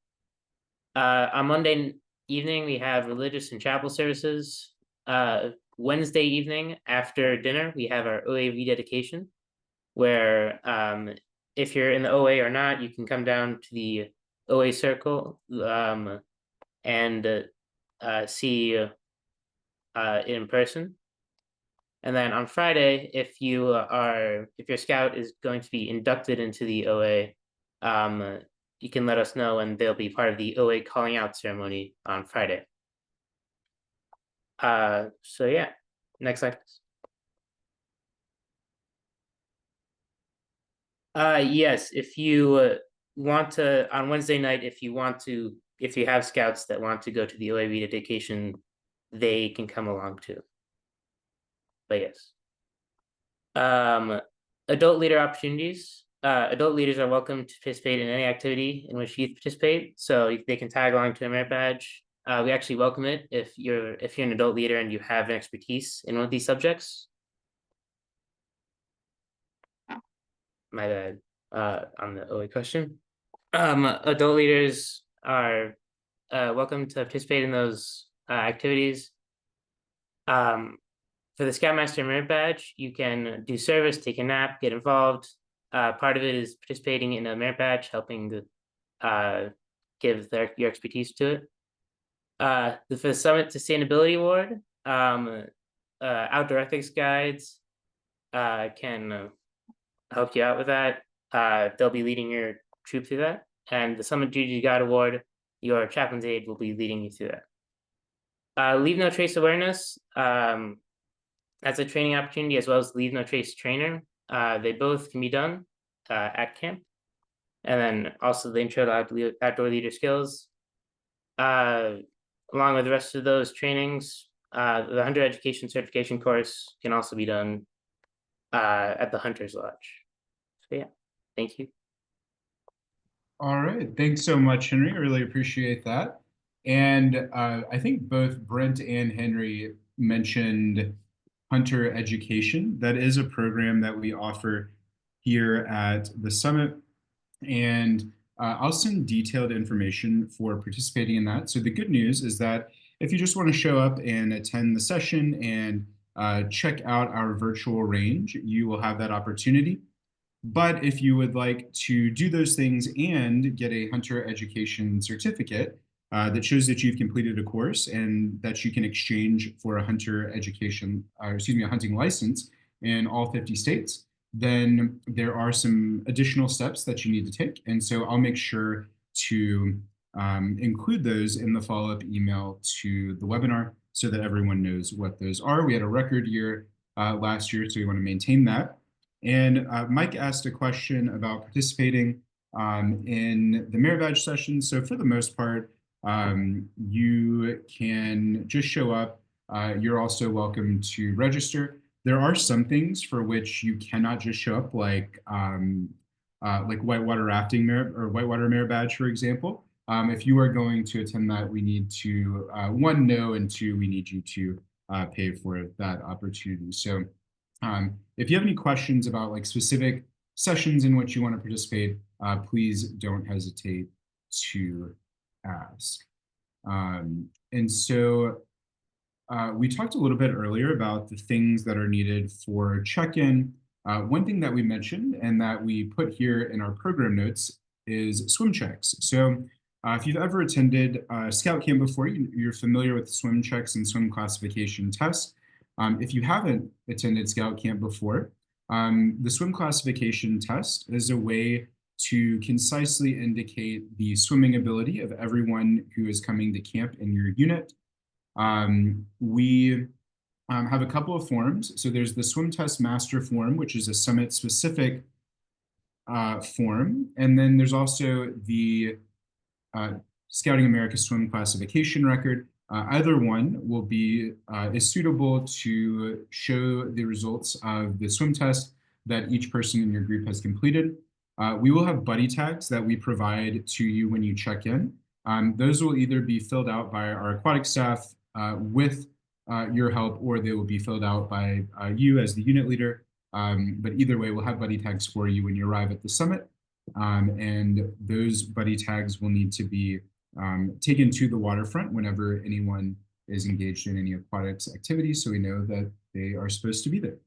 S3: On Monday evening, we have religious and chapel services. Wednesday evening after dinner, we have our OA rededication, where if you're in the OA or not, you can come down to the OA circle and see in person. And then on Friday, if your scout is going to be inducted into the OA, you can let us know, and they'll be part of the OA calling out ceremony on Friday. So yeah, next slide. Yes, if you want to, on Wednesday night, if you have scouts that want to go to the OA rededication, they can come along too. But yes. Adult leader opportunities. Adult leaders are welcome to participate in any activity in which youth participate, so they can tag along to a merit badge. We actually welcome it if you're an adult leader and you have an expertise in one of these subjects. My bad. On the OA question. Adult leaders are welcome to participate in those activities. For the Scoutmaster Merit Badge, you can do service, take a nap, get involved. Part of it is participating in a merit badge, helping give your expertise to it. For the Summit Sustainability Award, outdoor ethics guides can help you out with that. They'll be leading your troop through that. And the Summit Duty Guide Award, your chaplain's aide will be leading you through that. Leave No Trace Awareness, as a training opportunity, as well as Leave No Trace Trainer. They both can be done at camp. And then also the Intro to Outdoor Leader Skills. Along with the rest of those trainings, the Hunter Education Certification course can also be done at the Hunter's Lodge. So yeah, thank you.
S1: All right, thanks so much, Henry. I really appreciate that. And I think both Brent and Henry mentioned Hunter Education. That is a program that we offer here at the Summit. And I'll send detailed information for participating in that. So the good news is that if you just want to show up and attend the session and check out our virtual range, you will have that opportunity. But if you would like to do those things and get a Hunter Education certificate that shows that you've completed a course and that you can exchange for a Hunter Education, a hunting license in all 50 states, then there are some additional steps that you need to take. And so I'll make sure to include those in the follow-up email to the webinar so that everyone knows what those are. We had a record year last year, so we want to maintain that. And Mike asked a question about participating in the merit badge session. So for the most part, you can just show up you're also welcome to register. There are some things for which you cannot just show up, like whitewater rafting merit or whitewater merit badge, for example. If you are going to attend that, we need to one, know, and two, we need you to pay for that opportunity. So if you have any questions about like specific sessions in which you want to participate, please don't hesitate to ask. And so we talked a little bit earlier about the things that are needed for check-in. One thing that we mentioned and that we put here in our program notes is swim checks. So if you've ever attended Scout Camp before, you're familiar with swim checks and swim classification tests. If you haven't attended Scout Camp before, the swim classification test is a way to concisely indicate the swimming ability of everyone who is coming to camp in your unit. We have a couple of forms. So there's the Swim Test Master form, which is a summit specific form. And then there's also the Scouting America Swim Classification Record. Either one will be is suitable to show the results of the swim test that each person in your group has completed. We will have buddy tags that we provide to you when you check in. Those will either be filled out by our aquatic staff with your help, or they will be filled out by you as the unit leader. But either way, we'll have buddy tags for you when you arrive at the summit. And those buddy tags will need to be taken to the waterfront whenever anyone is engaged in any aquatics activities, so we know that they are supposed to be there.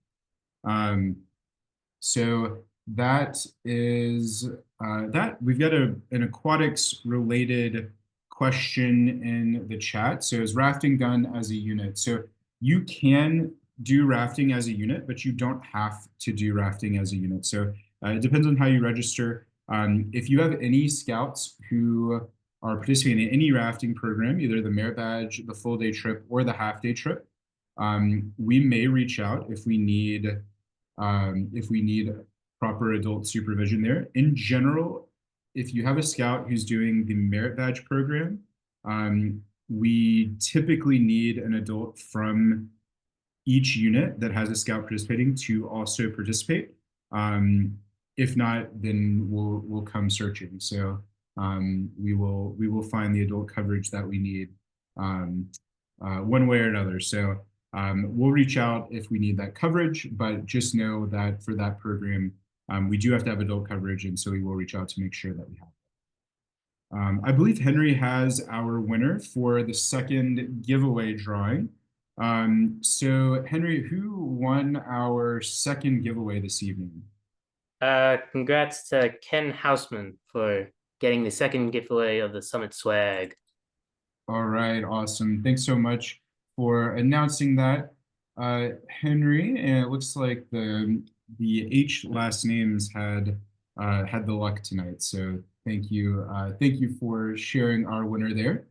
S1: So that is that. We've got an aquatics related question in the chat. So is rafting done as a unit? So you can do rafting as a unit, but you don't have to do rafting as a unit. So it depends on how you register. If you have any scouts who are participating in any rafting program, either the merit badge, the full day trip, or the half day trip, we may reach out if we need proper adult supervision there. In general, if you have a scout who's doing the merit badge program, we typically need an adult from each unit that has a scout participating to also participate. If not, then we'll come searching. So we will find the adult coverage that we need one way or another. So we'll reach out if we need that coverage, but just know that for that program, we do have to have adult coverage, and so we will reach out to make sure that we have it. I believe Henry has our winner for the second giveaway drawing. So Henry, who won our second giveaway this evening?
S3: Congrats to Ken Hausman for getting the second giveaway of the Summit swag.
S1: All right, awesome. Thanks so much for announcing that, Henry. And it looks like the H last names had the luck tonight. So thank you for sharing our winner there.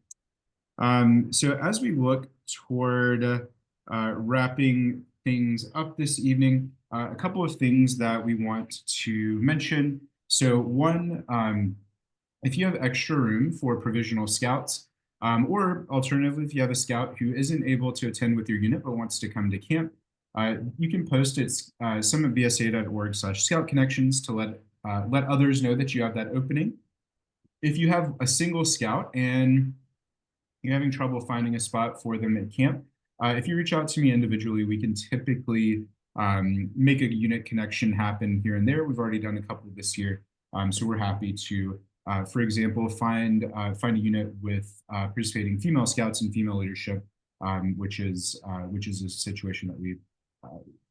S1: So as we look toward wrapping things up this evening, a couple of things that we want to mention. So one, if you have extra room for provisional scouts, or alternatively, if you have a scout who isn't able to attend with your unit but wants to come to camp, you can post at summitbsa.org/scout-connections to let others know that you have that opening. If you have a single scout and you're having trouble finding a spot for them at camp, if you reach out to me individually, we can typically make a unit connection happen here and there. We've already done a couple this year, so we're happy to, for example, find a unit with participating female scouts and female leadership, which is a situation that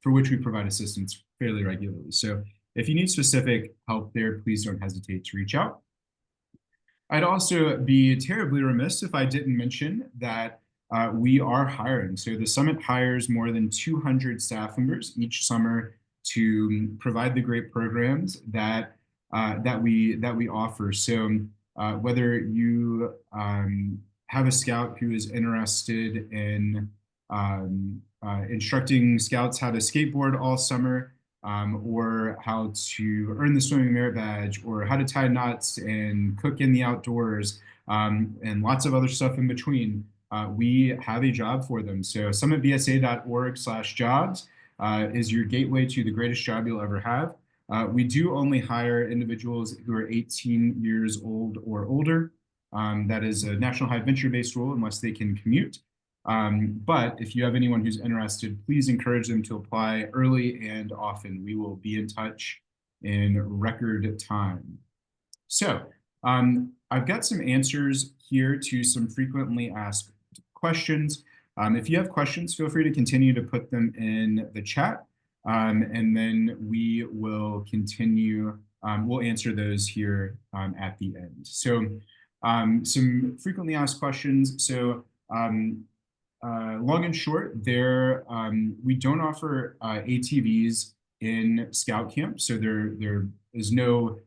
S1: for which we provide assistance fairly regularly. So if you need specific help there, please don't hesitate to reach out. I'd also be terribly remiss if I didn't mention that we are hiring. So the Summit hires more than 200 staff members each summer to provide the great programs that we offer. So whether you have a scout who is interested in instructing scouts how to skateboard all summer, or how to earn the swimming merit badge, or how to tie knots and cook in the outdoors, and lots of other stuff in between, we have a job for them. So summitbsa.org/jobs is your gateway to the greatest job you'll ever have. We do only hire individuals who are 18 years old or older. That is a national high venture-based rule unless they can commute. But if you have anyone who's interested, please encourage them to apply early and often. We will be in touch in record time. So I've got some answers here to some frequently asked questions. If you have questions, feel free to continue to put them in the chat, and then we will continue. We'll answer those here at the end. So some frequently asked questions. So long and short, we don't offer ATVs in Scout Camp. So there is no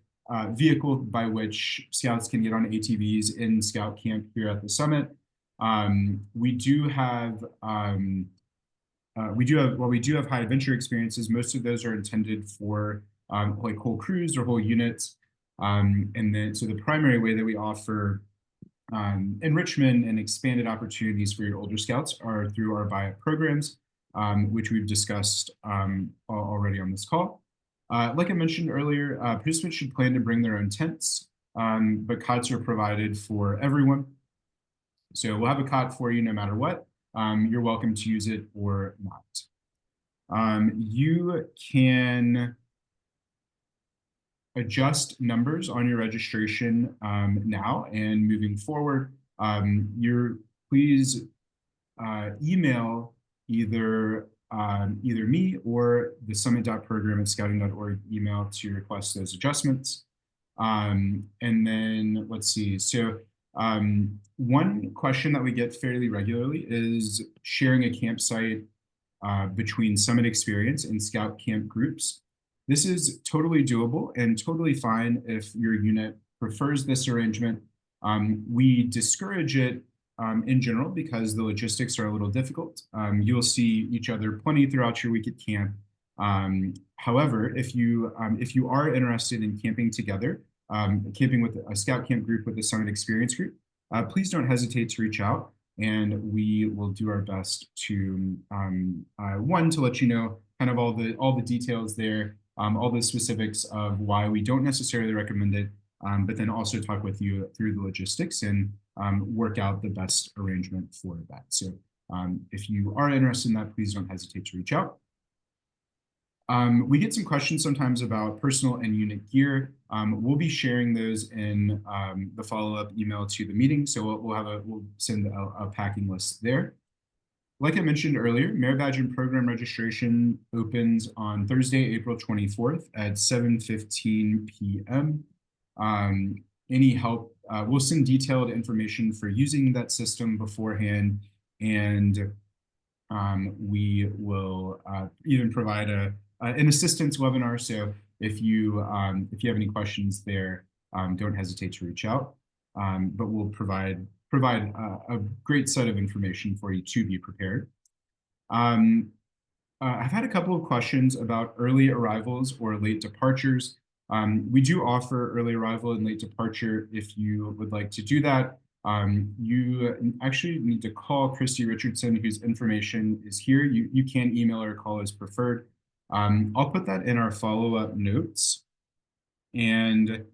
S1: vehicle by which Scouts can get on ATVs in Scout Camp here at the summit. We do have high adventure experiences. Most of those are intended for like whole crews or whole units. And then, so the primary way that we offer enrichment and expanded opportunities for your older Scouts are through our buy-up programs, which we've discussed already on this call. Like I mentioned earlier, participants should plan to bring their own tents, but cots are provided for everyone. So we'll have a cot for you no matter what. You're welcome to use it or not. You can adjust numbers on your registration now and moving forward. Please email either me or the summit.program@scouting.org email to request those adjustments. And then let's see. So one question that we get fairly regularly is sharing a campsite between Summit Experience and Scout Camp groups. This is totally doable and totally fine if your unit prefers this arrangement. We discourage it in general because the logistics are a little difficult. You'll see each other plenty throughout your week at camp. However, if you are interested in camping together, camping with a Scout Camp group with the Summit Experience group, please don't hesitate to reach out, and we will do our best to to let you know kind of all the details there, all the specifics of why we don't necessarily recommend it, but then also talk with you through the logistics and work out the best arrangement for that. So if you are interested in that, please don't hesitate to reach out. We get some questions sometimes about personal and unit gear. We'll be sharing those in the follow-up email to the meeting. So we'll send a packing list there. Like I mentioned earlier, Merit Badge and Program registration opens on Thursday, April 24th at 7:15 p.m. Any help, we'll send detailed information for using that system beforehand, and we will even provide an assistance webinar. So if you have any questions there, don't hesitate to reach out. But we'll provide a great set of information for you to be prepared. I've had a couple of questions about early arrivals or late departures. We do offer early arrival and late departure if you would like to do that. You actually need to call Christy Richardson, whose information is here. You can email or call as preferred. I'll put that in our follow-up notes and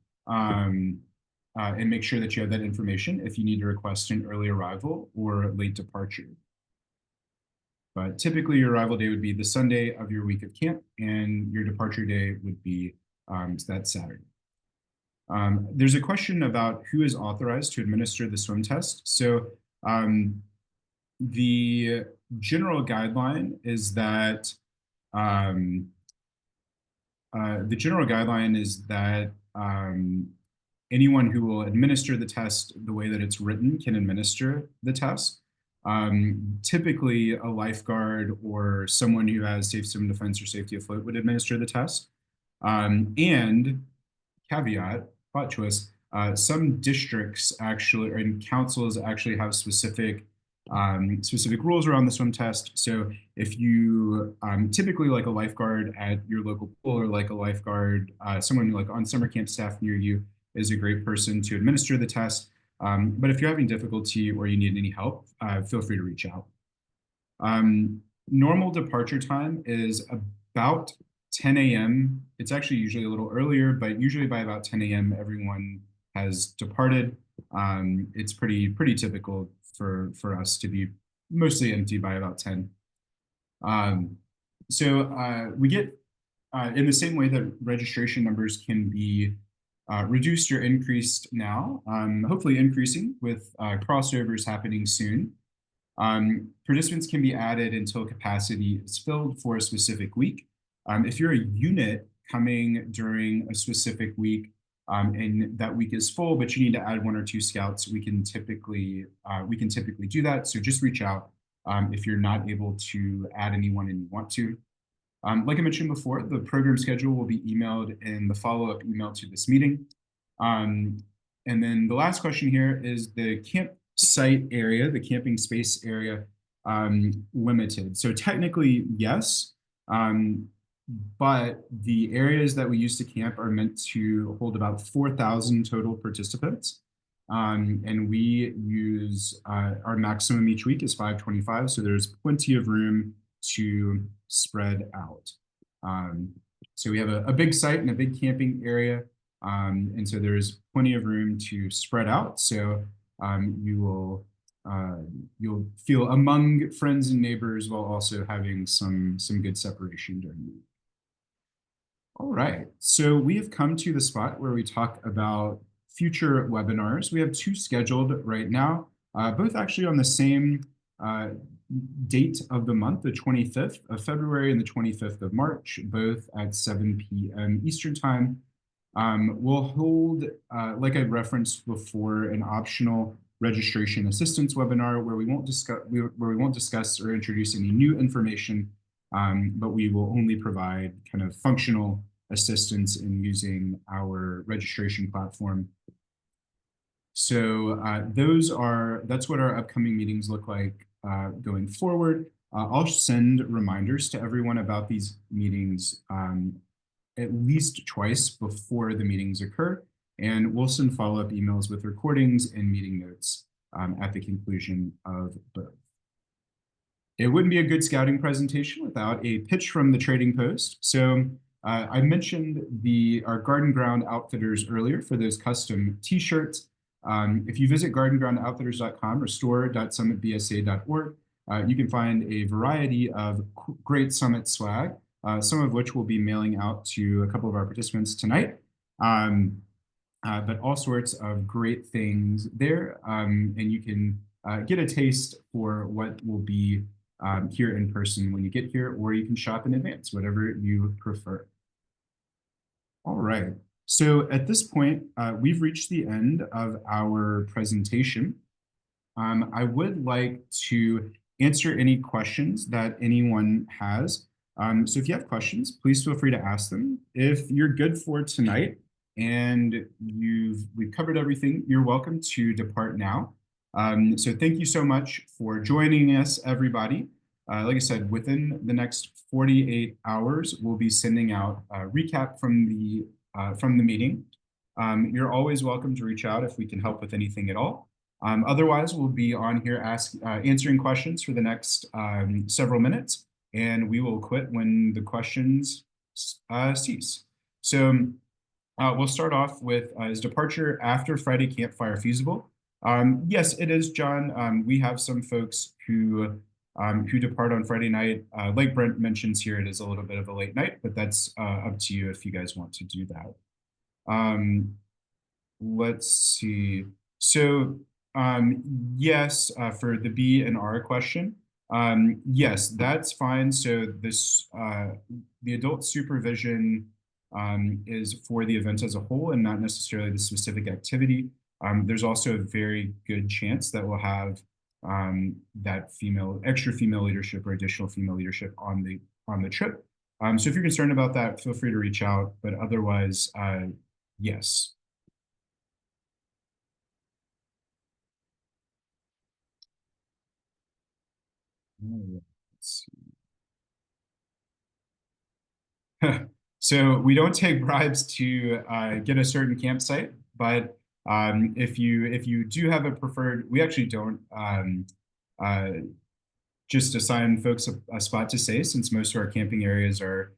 S1: make sure that you have that information if you need to request an early arrival or late departure. But typically your arrival day would be the Sunday of your week of camp, and your departure day would be that Saturday. There's a question about who is authorized to administer the swim test. So the general guideline is that anyone who will administer the test the way that it's written can administer the test. Typically, a lifeguard or someone who has safe swim defense or safety afloat would administer the test. And caveat, plot twist, some districts actually, and councils actually have specific rules around the swim test. So if you typically like a lifeguard at your local pool, or like a lifeguard, someone like on summer camp staff near you is a great person to administer the test. But if you're having difficulty or you need any help, feel free to reach out. Normal departure time is about 10 a.m. It's actually usually a little earlier, but usually by about 10 a.m. everyone has departed. It's pretty typical for us to be mostly empty by about 10. We get in the same way that registration numbers can be reduced or increased now, hopefully increasing with crossovers happening soon. Participants can be added until capacity is filled for a specific week. If you're a unit coming during a specific week and that week is full, but you need to add 1 or 2 scouts, we can typically do that. So just reach out if you're not able to add anyone and you want to. Like I mentioned before, the program schedule will be emailed in the follow-up email to this meeting. And then the last question here is the campsite area, the camping space area, limited? So technically, yes, but the areas that we use to camp are meant to hold about 4,000 total participants. And we use our maximum each week is 525, so there's plenty of room to spread out. So we have a big site and a big camping area, and so there's plenty of room to spread out. So you'll feel among friends and neighbors while also having some good separation during the week. All right, so we have come to the spot where we talk about future webinars. We have 2 scheduled right now, both actually on the same date of the month, the 25th of February and the 25th of March, both at 7 p.m. Eastern Time. We'll hold, like I referenced before, an optional registration assistance webinar where we won't discuss or introduce any new information, but we will only provide kind of functional assistance in using our registration platform. So that's what our upcoming meetings look like going forward. I'll send reminders to everyone about these meetings at least twice before the meetings occur, and we'll send follow-up emails with recordings and meeting notes at the conclusion of both. It wouldn't be a good scouting presentation without a pitch from the Trading Post. So I mentioned our Garden Ground Outfitters earlier for those custom t-shirts. If you visit gardengroundoutfitters.com or store.summitbsa.org, you can find a variety of great Summit swag, some of which we'll be mailing out to a couple of our participants tonight, but all sorts of great things there. And you can get a taste for what will be here in person when you get here, or you can shop in advance, whatever you prefer. All right. So at this point, we've reached the end of our presentation. I would like to answer any questions that anyone has. So if you have questions, please feel free to ask them. If you're good for tonight and we've covered everything, you're welcome to depart now. So thank you so much for joining us, everybody. Like I said, within the next 48 hours, we'll be sending out a recap from the meeting. You're always welcome to reach out if we can help with anything at all. Otherwise, we'll be on here answering questions for the next several minutes, and we will quit when the questions cease. So we'll start off with, is departure after Friday campfire feasible? Yes, it is, John. We have some folks who depart on Friday night. Like Brent mentions here, it is a little bit of a late night, but that's up to you if you guys want to do that. Let's see. So yes, for the B and R question, yes, that's fine. So the adult supervision is for the event as a whole and not necessarily the specific activity. There's also a very good chance that we'll have that extra female leadership or additional female leadership on the trip. So if you're concerned about that, feel free to reach out, but otherwise, yes. Let's see. So we don't take bribes to get a certain campsite, but If you do have a preferred, we actually don't uh, just assign folks a spot to stay, since most of our camping areas are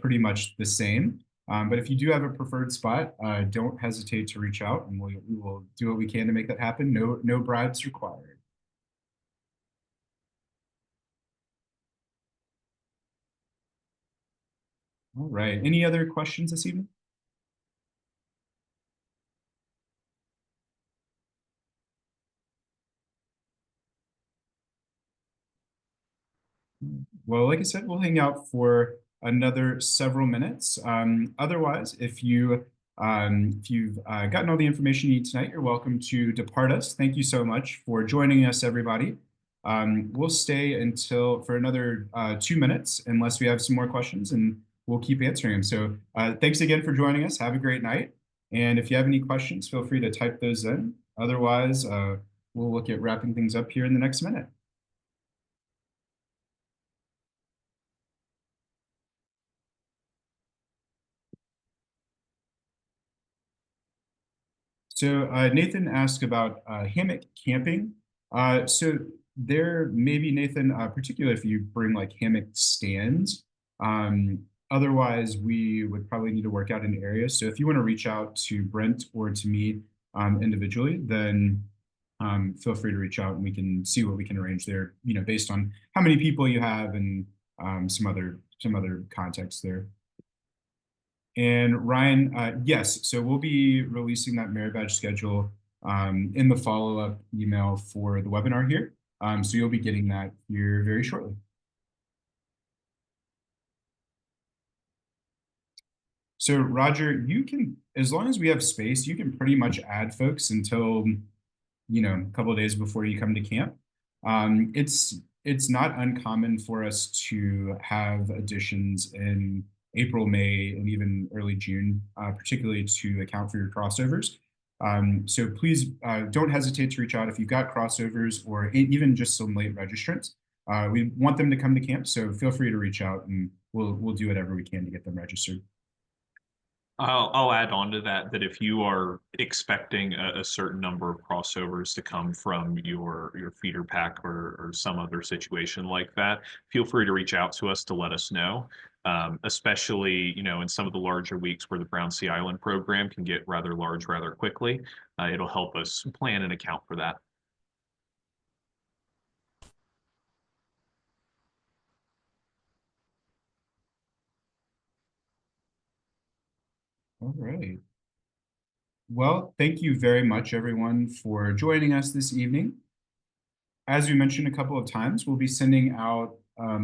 S1: pretty much the same. But if you do have a preferred spot, don't hesitate to reach out, and we will do what we can to make that happen. No bribes required. All right. Any other questions this evening? Well, like I said, we'll hang out for another several minutes. Otherwise, if you've gotten all the information you need tonight, you're welcome to depart us. Thank you so much for joining us, everybody. We'll stay until for another 2 minutes, unless we have some more questions, and we'll keep answering them. So thanks again for joining us. Have a great night. And if you have any questions, feel free to type those in. Otherwise, we'll look at wrapping things up here in the next minute. So Nathan asked about hammock camping. So there maybe Nathan, particularly if you bring like hammock stands. Otherwise, we would probably need to work out an area. So if you want to reach out to Brent or to me individually, then feel free to reach out and we can see what we can arrange there. Based on how many people you have and some other context there. And Ryan, yes, so we'll be releasing that merit badge schedule in the follow-up email for the webinar here. So you'll be getting that here very shortly. So Roger, you can, as long as we have space, you can pretty much add folks until, a couple of days before you come to camp. It's not uncommon for us to have additions in April, May, and even early June, particularly to account for your crossovers. So please don't hesitate to reach out if you've got crossovers or even just some late registrants. We want them to come to camp, so feel free to reach out and we'll do whatever we can to get them registered.
S2: I'll add on to that if you are expecting a certain number of crossovers to come from your feeder pack or some other situation like that, feel free to reach out to us to let us know. Especially, in some of the larger weeks where the Brown Sea Island program can get rather large rather quickly. It'll help us plan and account for that.
S1: All right. Well, thank you very much, everyone, for joining us this evening. As we mentioned a couple of times, we'll be sending out a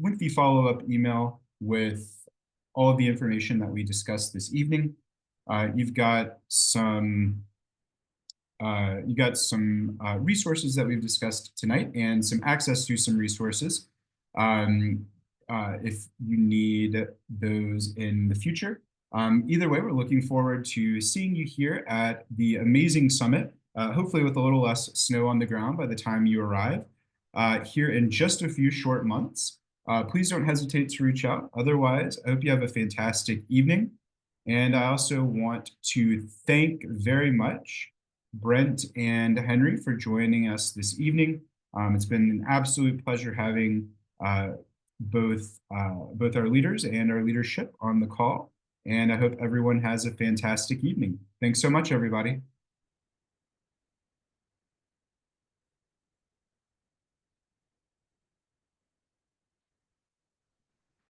S1: lengthy follow-up email with all of the information that we discussed this evening. You've got some resources that we've discussed tonight and some access to some resources if you need those in the future. Either way, we're looking forward to seeing you here at the amazing summit, hopefully with a little less snow on the ground by the time you arrive, here in just a few short months. Please don't hesitate to reach out. Otherwise, I hope you have a fantastic evening. And I also want to thank very much Brent and Henry for joining us this evening. It's been an absolute pleasure having both our leaders and our leadership on the call. And I hope everyone has a fantastic evening. Thanks so much, everybody.